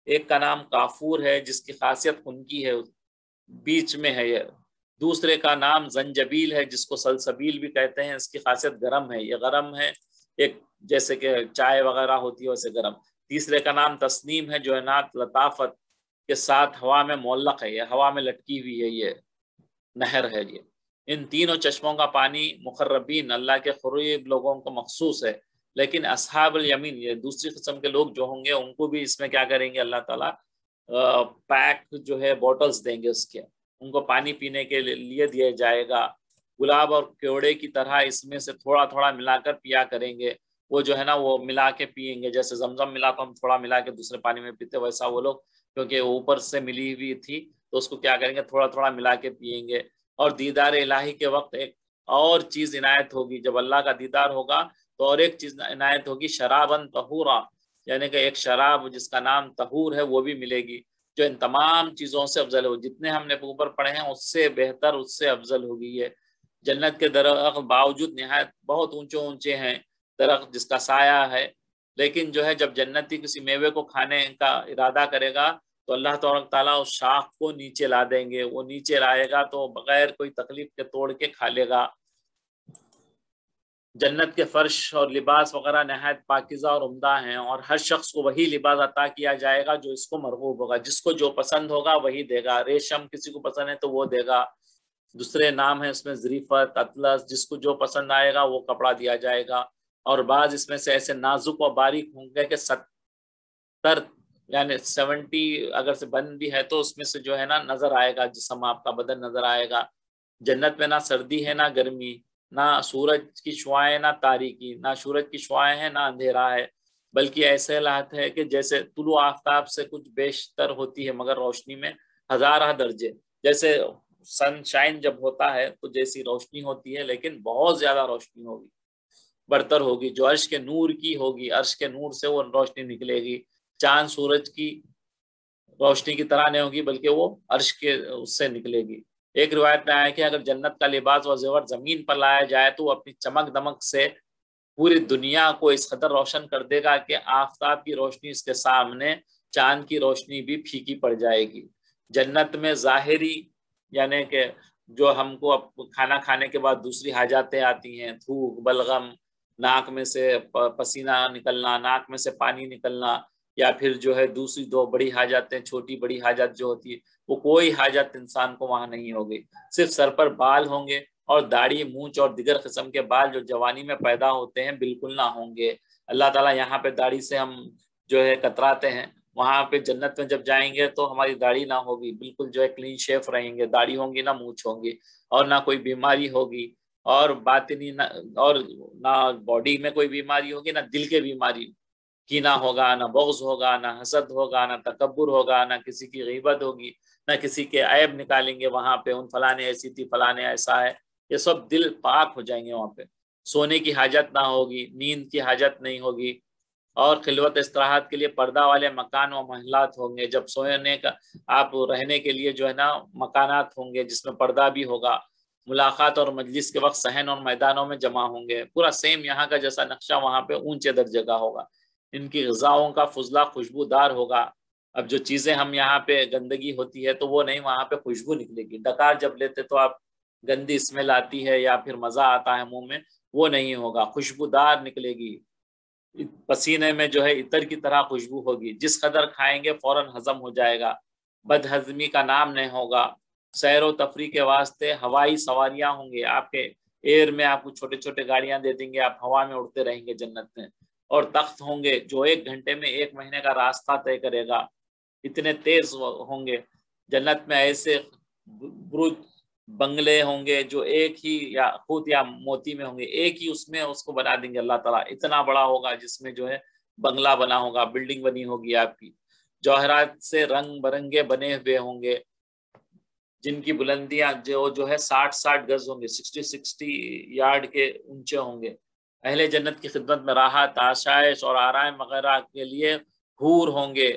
Speaker 1: ایک کا نام کافور ہے جس کی خاصیت خنکی ہے، بیچ میں ہے یہ۔ دوسرے کا نام زنجبیل ہے جس کو سلسبیل بھی کہتے ہیں، اس کی خاصیت گرم ہے، یہ گرم ہے، ایک جیسے کہ چائے وغیرہ ہوتی ہے ویسے گرم۔ تیسرے کا نام تسنیم ہے جو ہے نا لطافت کے ساتھ ہوا میں معلق ہے، یہ ہوا میں لٹکی ہوئی ہے، یہ نہر ہے یہ۔ ان تینوں چشموں کا پانی مقربین، اللہ کے قریب لوگوں کو مخصوص ہے، لیکن اصحاب الیمین، یہ دوسری قسم کے لوگ جو ہوں گے ان کو بھی اس میں کیا کریں گے، اللہ تعالیٰ پیک جو ہے بوٹلز دیں گے، اس کے ان کو پانی پینے کے لیے دیا جائے گا، گلاب اور کیوڑے کی طرح اس میں سے تھوڑا تھوڑا ملا کر پیا کریں گے۔ وہ جو ہے نا وہ ملا کے پیئیں گے، جیسے زمزم ملا تو ہم تھوڑا ملا کے دوسرے پانی میں پیتے، ویسا وہ لوگ کیونکہ اوپر سے ملی ہوئی تھی تو اس کو کیا کریں گے، تھوڑا تھوڑا ملا کے پیئیں گے۔ اور دیدار الہی کے وقت ایک اور چیز عنایت ہوگی، جب اللہ کا دیدار ہوگا تو اور ایک چیز عنایت ہوگی، شراباً طہورا، یعنی کہ ایک شراب جس کا نام طہور ہے وہ بھی ملے گی، جو ان تمام چیزوں سے افضل ہو، جتنے ہم نے اوپر پڑھے ہیں اس سے بہتر، اس سے افضل ہوگی یہ۔ جنت کے درخت باوجود نہایت بہت اونچے اونچے ہیں، درخت جس کا سایہ ہے، لیکن جو ہے جب جنتی کسی میوے کو کھانے کا ارادہ کرے گا تو اللہ تبارک تعالیٰ اس شاخ کو نیچے لا دیں گے، وہ نیچے لائے گا تو بغیر کوئی تکلیف کے توڑ کے کھا لے گا۔ جنت کے فرش اور لباس وغیرہ نہایت پاکیزہ اور عمدہ ہیں، اور ہر شخص کو وہی لباس عطا کیا جائے گا جو اس کو مرغوب ہوگا، جس کو جو پسند ہوگا وہی دے گا۔ ریشم کسی کو پسند ہے تو وہ دے گا، دوسرے نام ہے اس میں ظریفت، اطلس، جس کو جو پسند آئے گا وہ کپڑا دیا جائے گا۔ اور بعض اس میں سے ایسے نازک و باریک ہوں گے کہ 70 یعنی 70 اگر سے بند بھی ہے تو اس میں سے جو ہے نا نظر آئے گا، جسم آپ کا بدن نظر آئے گا۔ جنت میں نہ سردی ہے نہ گرمی، نہ سورج کی شعائیں نہ تاریکی، نہ سورج کی شعائیں ہیں نہ اندھیرا ہے، بلکہ ایسے حالات ہے کہ جیسے طلوع آفتاب سے کچھ بیشتر ہوتی ہے مگر روشنی میں ہزارہ درجے، جیسے سن شائن جب ہوتا ہے تو جیسی روشنی ہوتی ہے لیکن بہت زیادہ روشنی ہوگی، برتر ہوگی، جو عرش کے نور کی ہوگی، عرش کے نور سے وہ روشنی نکلے گی، چاند سورج کی روشنی کی طرح نہیں ہوگی بلکہ وہ عرش کے اس سے نکلے گی۔ ایک روایت میں آیا کہ اگر جنت کا لباس و زیور زمین پر لایا جائے تو وہ اپنی چمک دمک سے پوری دنیا کو اس قدر روشن کر دے گا کہ آفتاب کی روشنی اس کے سامنے چاند کی روشنی بھی پھیکی پڑ جائے گی۔ جنت میں ظاہری یعنی کہ جو ہم کو کھانا کھانے کے بعد دوسری حاجاتیں آتی ہیں، تھوک، بلغم، ناک میں سے پسینہ نکلنا، ناک میں سے پانی نکلنا، یا پھر جو ہے دوسری دو بڑی حاجتیں، چھوٹی بڑی حاجت جو ہوتی ہے، وہ کوئی حاجت انسان کو وہاں نہیں ہوگی. صرف سر پر بال ہوں گے، اور داڑھی، مونچھ اور دیگر قسم کے بال جو جوانی میں پیدا ہوتے ہیں بالکل نہ ہوں گے. اللہ تعالیٰ یہاں پہ داڑھی سے ہم جو ہے کتراتے ہیں، وہاں پہ جنت میں جب جائیں گے تو ہماری داڑھی نہ ہوگی، بالکل جو ہے کلین شیف رہیں گے، داڑھی ہوں گی نہ مونچھ ہوں گی، اور نہ کوئی بیماری ہوگی، اور باطنی اور نہ باڈی میں کوئی بیماری ہوگی، نہ دل کے بیماری، کینہ ہوگا، نہ بغض ہوگا، نہ حسد ہوگا، نہ تکبر ہوگا، نہ کسی کی غیبت ہوگی، نہ کسی کے عیب نکالیں گے وہاں پہ، ان فلانے ایسی تھی، فلانے ایسا ہے، یہ سب دل پاک ہو جائیں گے وہاں پہ. سونے کی حاجت نہ ہوگی، نیند کی حاجت نہیں ہوگی، اور خلوت استراحت کے لیے پردہ والے مکان و محلات ہوں گے. جب سونے کا آپ رہنے کے لیے جو ہے نا مکانات ہوں گے جس میں پردہ بھی ہوگا. ملاقات اور مجلس کے وقت صحن اور میدانوں میں جمع ہوں گے، پورا سیم یہاں کا جیسا نقشہ وہاں پہ اونچے درجے کا ہوگا. ان کی غذاؤں کا فضلہ خوشبودار ہوگا. اب جو چیزیں ہم یہاں پہ گندگی ہوتی ہے تو وہ نہیں، وہاں پہ خوشبو نکلے گی. ڈکار جب لیتے تو آپ گندی اسمیل آتی ہے یا پھر مزہ آتا ہے منہ میں، وہ نہیں ہوگا، خوشبودار نکلے گی. پسینے میں جو ہے عطر کی طرح خوشبو ہوگی، جس قدر کھائیں گے فوراً ہضم ہو جائے گا، بد ہضمی کا نام نہیں ہوگا. سیر و تفریح کے واسطے ہوائی سواریاں ہوں گے، آپ کے ایئر میں آپ کو چھوٹے چھوٹے گاڑیاں دے دیں گے، آپ ہوا میں اڑتے رہیں گے جنت میں. اور تخت ہوں گے جو 1 گھنٹے میں 1 مہینے کا راستہ طے کرے گا، اتنے تیز ہوں گے. جنت میں ایسے برج بنگلے ہوں گے جو ایک ہی یا خود یا موتی میں ہوں گے، ایک ہی اس میں اس کو بنا دیں گے اللہ تعالیٰ، اتنا بڑا ہوگا جس میں جو ہے بنگلہ بنا ہوگا، بلڈنگ بنی ہوگی آپ کی. جوہرات سے رنگ برنگے بنے ہوئے ہوں گے، جن کی بلندیاں جو ہے 60 گز ہوں گے، 60 یارڈ کے اونچے ہوں گے. اہل جنت کی خدمت میں راحت، آشائش اور آرائم وغیرہ کے لیے حور ہوں گے،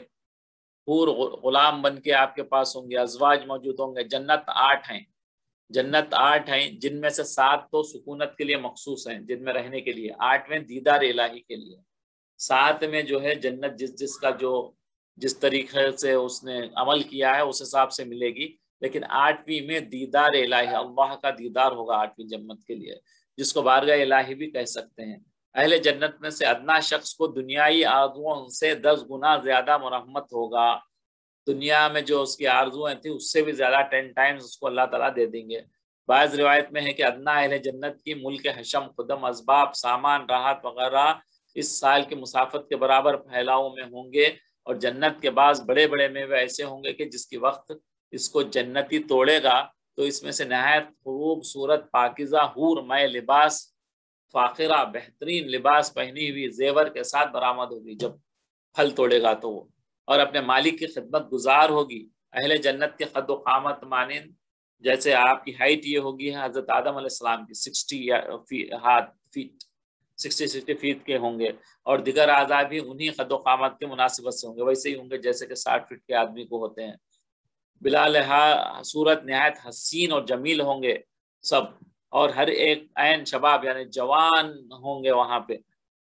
Speaker 1: حور غلام بن کے آپ کے پاس ہوں گے. ازواج موجود ہوں گے. جنت 8 ہیں، جنت 8 ہیں، جن میں سے 7 تو سکونت کے لیے مخصوص ہیں، جن میں رہنے کے لیے. 8ویں دیدار الہی کے لیے. 7 میں جو ہے جنت جس کا جو جس طریقے سے اس نے عمل کیا ہے اس حساب سے ملے گی. لیکن 8ویں میں دیدار الہی، اللہ کا دیدار ہوگا 8ویں جنت کے لیے، جس کو بارگاہ الہی بھی کہہ سکتے ہیں. اہل جنت میں سے ادنا شخص کو دنیائی آرزوؤں سے 10 گنا زیادہ مرحمت ہوگا. دنیا میں جو اس کی آرزویں تھیں اس سے بھی زیادہ 10 ٹائمز اس کو اللہ تعالیٰ دے دیں گے. بعض روایت میں ہے کہ ادنا اہل جنت کی ملک حشم، خدم، اسباب، سامان، راحت وغیرہ اس سال کے مسافت کے برابر پھیلاؤ میں ہوں گے. اور جنت کے بعض بڑے بڑے میوے ایسے ہوں گے کہ جس کی وقت اس کو جنتی توڑے گا تو اس میں سے نہایت خوبصورت پاکیزہ حور مے لباس، فاخرہ بہترین لباس پہنی ہوئی زیور کے ساتھ برآمد ہوگی جب پھل توڑے گا تو وہ، اور اپنے مالک کی خدمت گزار ہوگی. اہل جنت کے قد و قامت مانند، جیسے آپ کی ہائٹ یہ ہوگی حضرت آدم علیہ السلام کی 60 فیٹ کے ہوں گے، اور دیگر اعضاء بھی انہی قد و قامت کے مناسبت سے ہوں گے، ویسے ہی ہوں گے جیسے کہ 60 فٹ کے آدمی کو ہوتے ہیں. بلا لحاظ صورت نہایت حسین اور جمیل ہوں گے سب، اور ہر ایک عین شباب یعنی جوان ہوں گے وہاں پہ.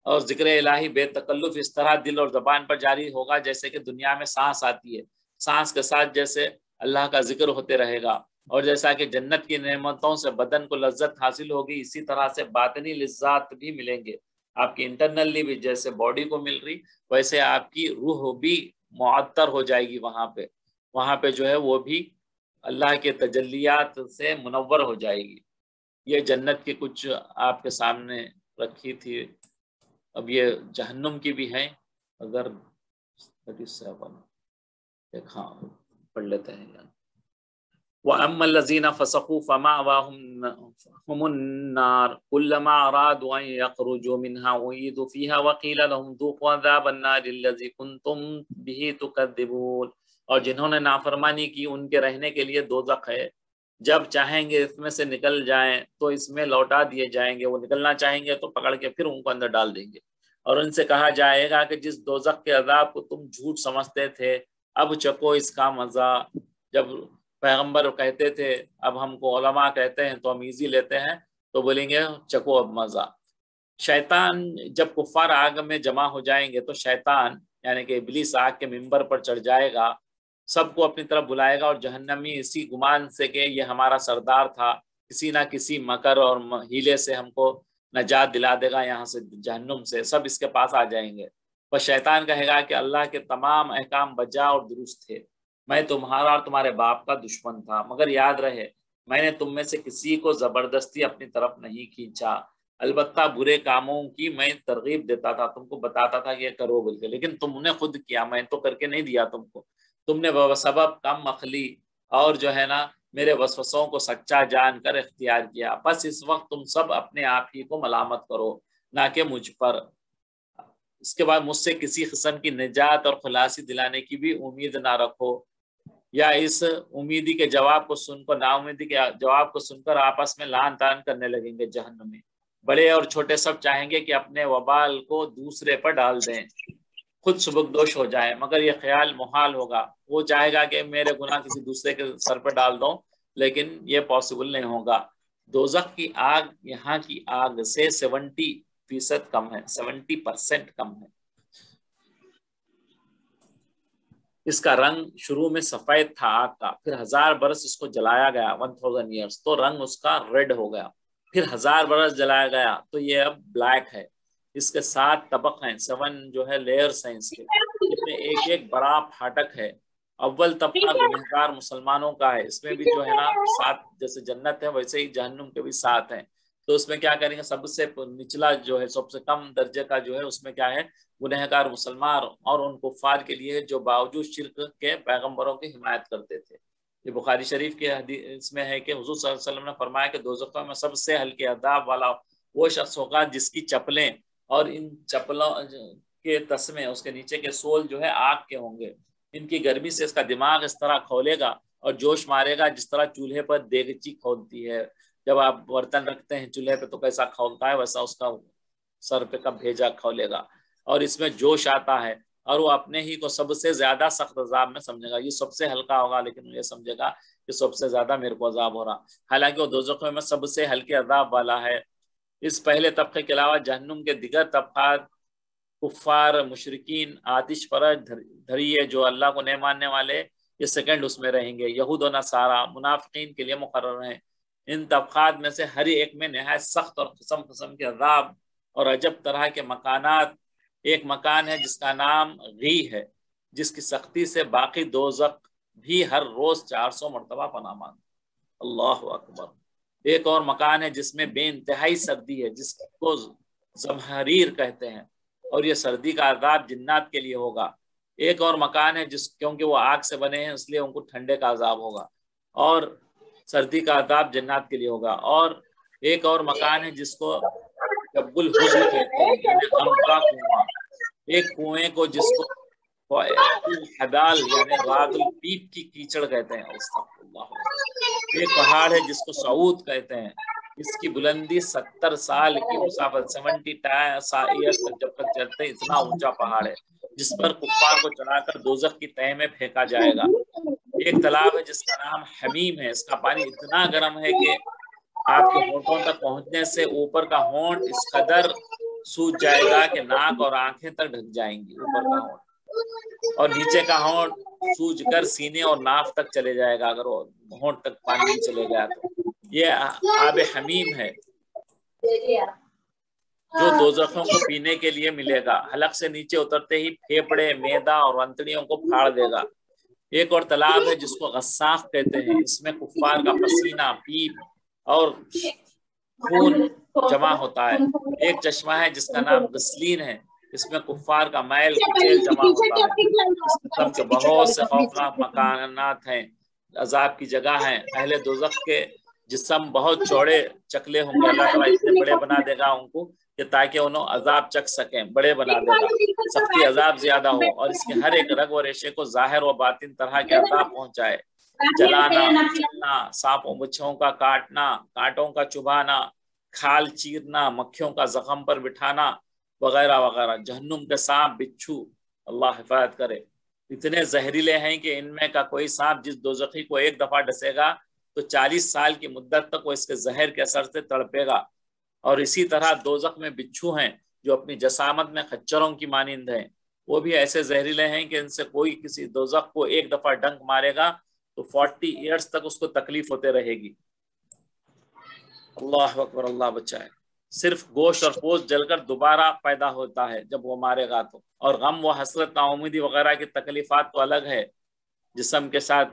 Speaker 1: اور ذکر الہی بے تکلف اس طرح دل اور زبان پر جاری ہوگا جیسے کہ دنیا میں سانس آتی ہے، سانس کے ساتھ جیسے اللہ کا ذکر ہوتے رہے گا. اور جیسا کہ جنت کی نعمتوں سے بدن کو لذت حاصل ہوگی، اسی طرح سے باطنی لذات بھی ملیں گے. آپ کی انٹرنلی بھی جیسے باڈی کو مل رہی، ویسے آپ کی روح بھی معطر ہو جائے گی وہاں پہ جو ہے وہ بھی اللہ کے تجلیات سے منور ہو جائے گی. یہ جنت کے کچھ آپ کے سامنے رکھی تھی. اب یہ جہنم کی بھی ہیں، اگر 37 ہاں پڑھ لیتے ہیں. وَأَمَّا الَّذِينَ فَسَقُوا فَمَأْوَاهُمُ النَّارُ كُلَّمَا أَرَادُوا أَن يَخْرُجُوا مِنْهَا أُعِيدُوا فِيهَا وَقِيلَ لَهُمْ ذُوقُوا عَذَابَ النَّارِ الَّذِي كُنتُمْ بِهِ تُكَذِّبُونَ. اور جنہوں نے نافرمانی کی ان کے رہنے کے لیے دوزخ ہے، جب چاہیں گے اس میں سے نکل جائیں تو اس میں لوٹا دیے جائیں گے، وہ نکلنا چاہیں گے تو پکڑ کے پھر ان کو اندر ڈال دیں گے. اور ان سے کہا جائے گا کہ جس دوزخ کے عذاب کو تم جھوٹ سمجھتے تھے اب چکو اس کا مزہ. جب پیغمبر کہتے تھے، اب ہم کو علماء کہتے ہیں تو ہم ایزی لیتے ہیں، تو بولیں گے چکو اب مزہ. شیطان جب کفار آگ میں جمع ہو جائیں گے تو شیطان یعنی کہ ابلیس آگ کے منبر پر چڑھ جائے گا، سب کو اپنی طرف بلائے گا، اور جہنمی اسی گمان سے کہ یہ ہمارا سردار تھا کسی نہ کسی مکر اور ہیلے سے ہم کو نجات دلا دے گا یہاں سے جہنم سے، سب اس کے پاس آ جائیں گے. بس شیطان کہے گا کہ اللہ کے تمام احکام بجا اور درست تھے، میں تمہارا اور تمہارے باپ کا دشمن تھا، مگر یاد رہے میں نے تم میں سے کسی کو زبردستی اپنی طرف نہیں کھینچا، البتہ برے کاموں کی میں ترغیب دیتا تھا، تم کو بتاتا تھا کہ یہ کرو بول کے، لیکن تم نے خود کیا، میں تو کر کے نہیں دیا تم کو، تم نے سبب کم عقلی اور جو ہے نا میرے وسوسوں کو سچا جان کر اختیار کیا، بس اس وقت تم سب اپنے آپ ہی کو ملامت کرو نہ کہ مجھ پر، اس کے بعد مجھ سے کسی قسم کی نجات اور خلاصی دلانے کی بھی امید نہ رکھو، یا اس امیدی کے جواب کو سن کر نا امیدی کے جواب کو سن کر آپس میں لان تان کرنے لگیں گے جہنم میں، بڑے اور چھوٹے سب چاہیں گے کہ اپنے وبال کو دوسرے پر ڈال دیں، خود سبکدوش ہو جائیں، مگر یہ خیال محال ہوگا، وہ چاہے گا کہ میرے گناہ کسی دوسرے کے سر پر ڈال دوں، لیکن یہ پاسبل نہیں ہوگا۔ دوزخ کی آگ یہاں کی آگ سے 70% کم ہے، 70% کم ہے۔ اس کا رنگ شروع میں سفید تھا آگ کا، پھر 1000 برس اس کو جلایا گیا 1000 ایئرس تو رنگ اس کا ریڈ ہو گیا، پھر 1000 برس جلایا گیا تو یہ اب بلیک ہے۔ اس کے 7 طبق ہیں، 7 جو ہے لیئرز ہیں اس کے، اس میں ایک ایک بڑا پھاٹک ہے۔ اول طبقہ گنہگار مسلمانوں کا ہے، اس میں بھی جو ہے نا 7 جیسے جنت ہے ویسے ہی جہنم کے بھی 7 ہیں، تو اس میں کیا کریں گے، سب سے نچلا جو ہے سب سے کم درجے کا جو ہے اس میں کیا ہے، گنہگار مسلمان اور ان کفار کے لیے جو باوجود شرک کے پیغمبروں کی حمایت کرتے تھے۔ یہ بخاری شریف کے حدیث میں ہے کہ حضور صلی اللہ علیہ وسلم نے فرمایا کہ دوزخ میں سب سے ہلکے عذاب والا وہ شخص ہوگا جس کی چپلیں اور ان چپلوں کے تسمے اس کے نیچے کے سول جو ہے آگ کے ہوں گے، ان کی گرمی سے اس کا دماغ اس طرح کھولے گا اور جوش مارے گا جس طرح چولہے پر دیگچی کھولتی ہے، جب آپ برتن رکھتے ہیں چولہے پہ تو کیسا کھولتا ہے ویسا اس کا سر پہ کا بھیجا کھولے گا، اور اس میں جوش آتا ہے اور وہ اپنے ہی کو سب سے زیادہ سخت عذاب میں سمجھے گا، یہ سب سے ہلکا ہوگا لیکن یہ سمجھے گا کہ سب سے زیادہ میرے کو عذاب ہو رہا، حالانکہ وہ دوزخ میں سب سے ہلکے عذاب والا ہے۔ اس پہلے طبقے کے علاوہ جہنم کے دیگر طبقات کفار، مشرکین، آتش پرست، دھریے جو اللہ کو نہیں ماننے والے، یہ سیکنڈ اس میں رہیں گے، یہود و نصارہ، منافقین کے لیے مقرر ہیں۔ ان طبقات میں سے ہر ایک میں نہایت سخت اور قسم قسم کے عذاب اور عجب طرح کے مکانات، ایک مکان ہے جس کا نام غی ہے، جس کی سختی سے باقی دوزخ بھی ہر روز 400 مرتبہ پناہ مانگتے۔ اللہ اکبر۔ ایک اور مکان ہے جس میں بے انتہائی سردی ہے، جس کو زمہریر کہتے ہیں، اور یہ سردی کا عذاب جنات کے لیے ہوگا۔ ایک اور مکان ہے کیونکہ وہ آگ سے بنے ہیں اس لیے ان کو ٹھنڈے کا عذاب ہوگا، اور سردی کا عذاب جنات کے لیے ہوگا۔ اور ایک اور مکان ہے جس کو جب الحزن کہتے ہیں، یعنی غم کا کنواں، ایک کنویں کو جس کو حدال یعنی غاد الپیپ کی کیچڑ کہتے ہیں، استغفر اللہ۔ ایک پہاڑ ہے جس کو سعود کہتے ہیں، اس کی بلندی 70 سال کی مسافت 70 ایئرس تک جب تک چلتے ہیں، اتنا اونچا پہاڑ ہے جس پر کفار کو چڑھا کر دوزخ کی تہہ میں پھینکا جائے گا۔ ایک تالاب ہے جس کا نام حمیم ہے، اس کا پانی اتنا گرم ہے کہ آپ کے ہونٹوں تک پہنچنے سے اوپر کا ہونٹ اس قدر سوج جائے گا کہ ناک اور آنکھیں تک ڈھک جائیں گی، اوپر کا ہونٹ، اور نیچے کا ہونٹ سوج کر سینے اور ناف تک چلے جائے گا اگر وہ ہونٹ تک پانی نہیں چلے گیا تو۔ یہ آب حمیم ہے جو دوزخوں کو پینے کے لیے ملے گا، حلق سے نیچے اترتے ہی پھیپڑے، معدہ اور انتڑیوں کو پھاڑ دے گا۔ ایک اور تالاب ہے جس کو غساق کہتے ہیں، اس میں کفار کا پسینہ، پیپ اور خون جمع ہوتا ہے۔ ایک چشمہ ہے جس کا نام غسلین ہے، اس میں کفار کا میل کچیل جمع ہوتا ہے۔ اس قسم کے بہت سے خوفناک مکانات ہیں، عذاب کی جگہ ہیں۔ اہل دوزخ کے جسم بہت چوڑے چکلے ہوں گے، اللہ تعالیٰ اتنے بڑے بنا دے گا ان کو کہ تاکہ انہوں عذاب چک سکیں، بڑے بنا دے گا، سختی عذاب زیادہ ہو، اور اس کے ہر ایک رگ و ریشے کو ظاہر و باطن طرح کے عذاب پہنچائے، جلانا، چلنا، سانپوں بچھوں کا کاٹنا، کانٹوں کا چبھانا، کھال چیرنا، مکھیوں کا زخم پر بٹھانا وغیرہ وغیرہ۔ جہنم کے سانپ، بچھو، اللہ حفاظت کرے، اتنے زہریلے ہیں کہ ان میں کا کوئی سانپ جس دوزخی کو ایک دفعہ ڈسے گا تو 40 سال کی مدت تک وہ اس کے زہر کے اثر سے تڑپے گا۔ اور اسی طرح دوزخ میں بچھو ہیں جو اپنی جسامت میں خچروں کی مانند ہیں، وہ بھی ایسے زہریلے ہیں کہ ان سے کوئی کسی دوزخ کو ایک دفعہ ڈنک مارے گا تو 40 ایئرز تک اس کو تکلیف ہوتے رہے گی۔ اللہ اکبر، اللہ بچائے۔ صرف گوشت اور پوست جل کر دوبارہ پیدا ہوتا ہے جب وہ مارے گا تو. اور غم و حسرت، ناامیدی وغیرہ کی تکلیفات تو الگ ہے جسم کے ساتھ.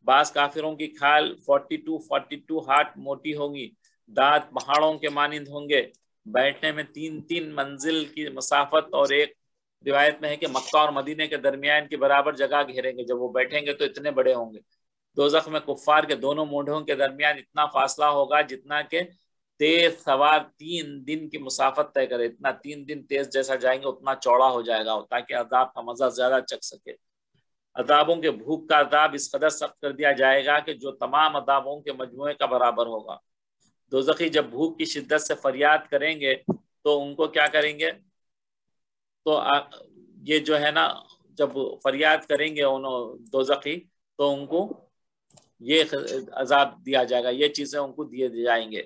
Speaker 1: بعض کافروں کی کھال 42 ہاتھ موٹی ہوگی، دانت پہاڑوں کے مانند ہوں گے، بیٹھنے میں 3 منزل کی مسافت، اور ایک روایت میں ہے کہ مکہ اور مدینے کے درمیان کی برابر جگہ گھیریں گے. جب وہ بیٹھیں گے تو اتنے بڑے ہوں گے. دوزخ میں کفار کے دونوں مونڈھوں کے درمیان اتنا فاصلہ ہوگا جتنا کہ تیز سوار 3 دن کی مسافت طے کرے. اتنا 3 دن تیز جیسا جائیں گے اتنا چوڑا ہو جائے گا، تاکہ عذاب کا مزہ زیادہ چکھ سکے. عذابوں کے بھوک کا عذاب اس قدر سخت کر دیا جائے گا کہ جو تمام عذابوں کے مجموعے کا برابر ہوگا. دوزخی جب بھوک کی شدت سے فریاد کریں گے تو ان کو کیا کریں گے؟ تو یہ جو ہے نا، جب فریاد کریں گے انہوں دوزخی تو ان کو یہ عذاب دیا جائے گا، یہ چیزیں ان کو دیے جائیں گے.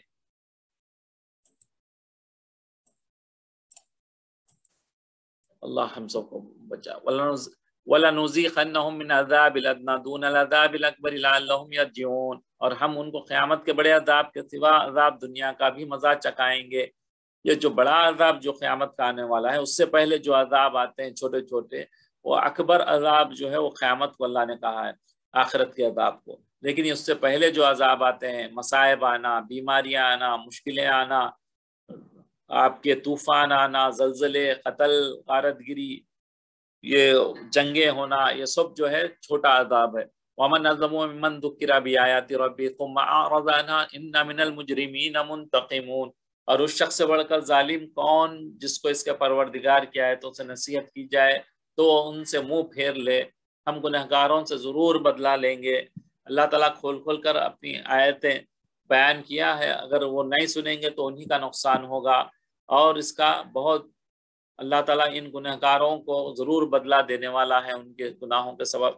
Speaker 1: اللہ ہم سب کو بچا. وَلَنُذِيقَنَّهُم مِّنْ عَذَابِ الْأَدْنَىٰ دُونَ الْعَذَابِ الْأَكْبَرِ لَعَلَّهُمْ يَرْجِعُونَ. اور ہم ان کو قیامت کے بڑے عذاب کے سوا عذاب دنیا کا بھی مزہ چکھائیں گے. یہ جو بڑا عذاب جو قیامت کا آنے والا ہے، اس سے پہلے جو عذاب آتے ہیں چھوٹے چھوٹے، وہ اکبر عذاب جو ہے وہ قیامت کو اللہ نے کہا ہے، آخرت کے عذاب کو. لیکن اس سے پہلے جو عذاب آتے ہیں، مصائب آنا، بیماریاں آنا، مشکلیں آنا، آپ کے طوفان آنا، زلزلے، قتل، غارت گری، یہ جنگیں ہونا، یہ سب جو ہے چھوٹا عذاب ہے. وَمَنْ أَظْلَمُ مِمَّنْ ذُكِّرَ بِآيَاتِ رَبِّهِ ثُمَّ أَعْرَضَ عَنْهَا إِنَّ مِنَ الْمُجْرِمِينَ مُنْتَقِمُونَ. اور اس شخص سے بڑھ کر ظالم کون جس کو اس کے پروردگار کی آیتوں سے نصیحت کی جائے تو ان سے منہ پھیر لے. ہم گنہگاروں سے ضرور بدلہ لیں گے. اللہ تعالیٰ کھول کھول کر اپنی آیتیں بیان کیا ہے، اگر وہ نہیں سنیں گے تو انہی کا نقصان ہوگا. اور اس کا بہت اللہ تعالیٰ ان گنہگاروں کو ضرور بدلہ دینے والا ہے ان کے گناہوں کے سبب.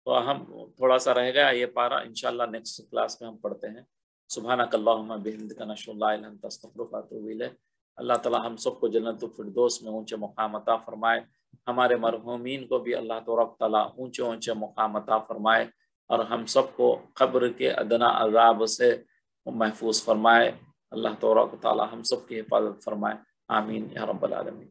Speaker 1: تو ہم تھوڑا سا رہ گیا یہ پارا، انشاءاللہ نیکسٹ کلاس میں ہم پڑھتے ہیں. سبحانک اللہم بحمدک نشہد ان لا الہ الا انت نستغفرک ونتوب الیک. اللہ تعالیٰ ہم سب کو جنت الفردوس میں اونچے مقام عطا فرمائے. ہمارے مرحومین کو بھی اللہ تبارک تعالیٰ اونچے اونچے مقام عطا فرمائے، اور ہم سب کو قبر کے ادنا عذاب سے محفوظ فرمائے. اللہ تبارک تعالیٰ ہم سب کی حفاظت فرمائے. آمین یا رب العالمین.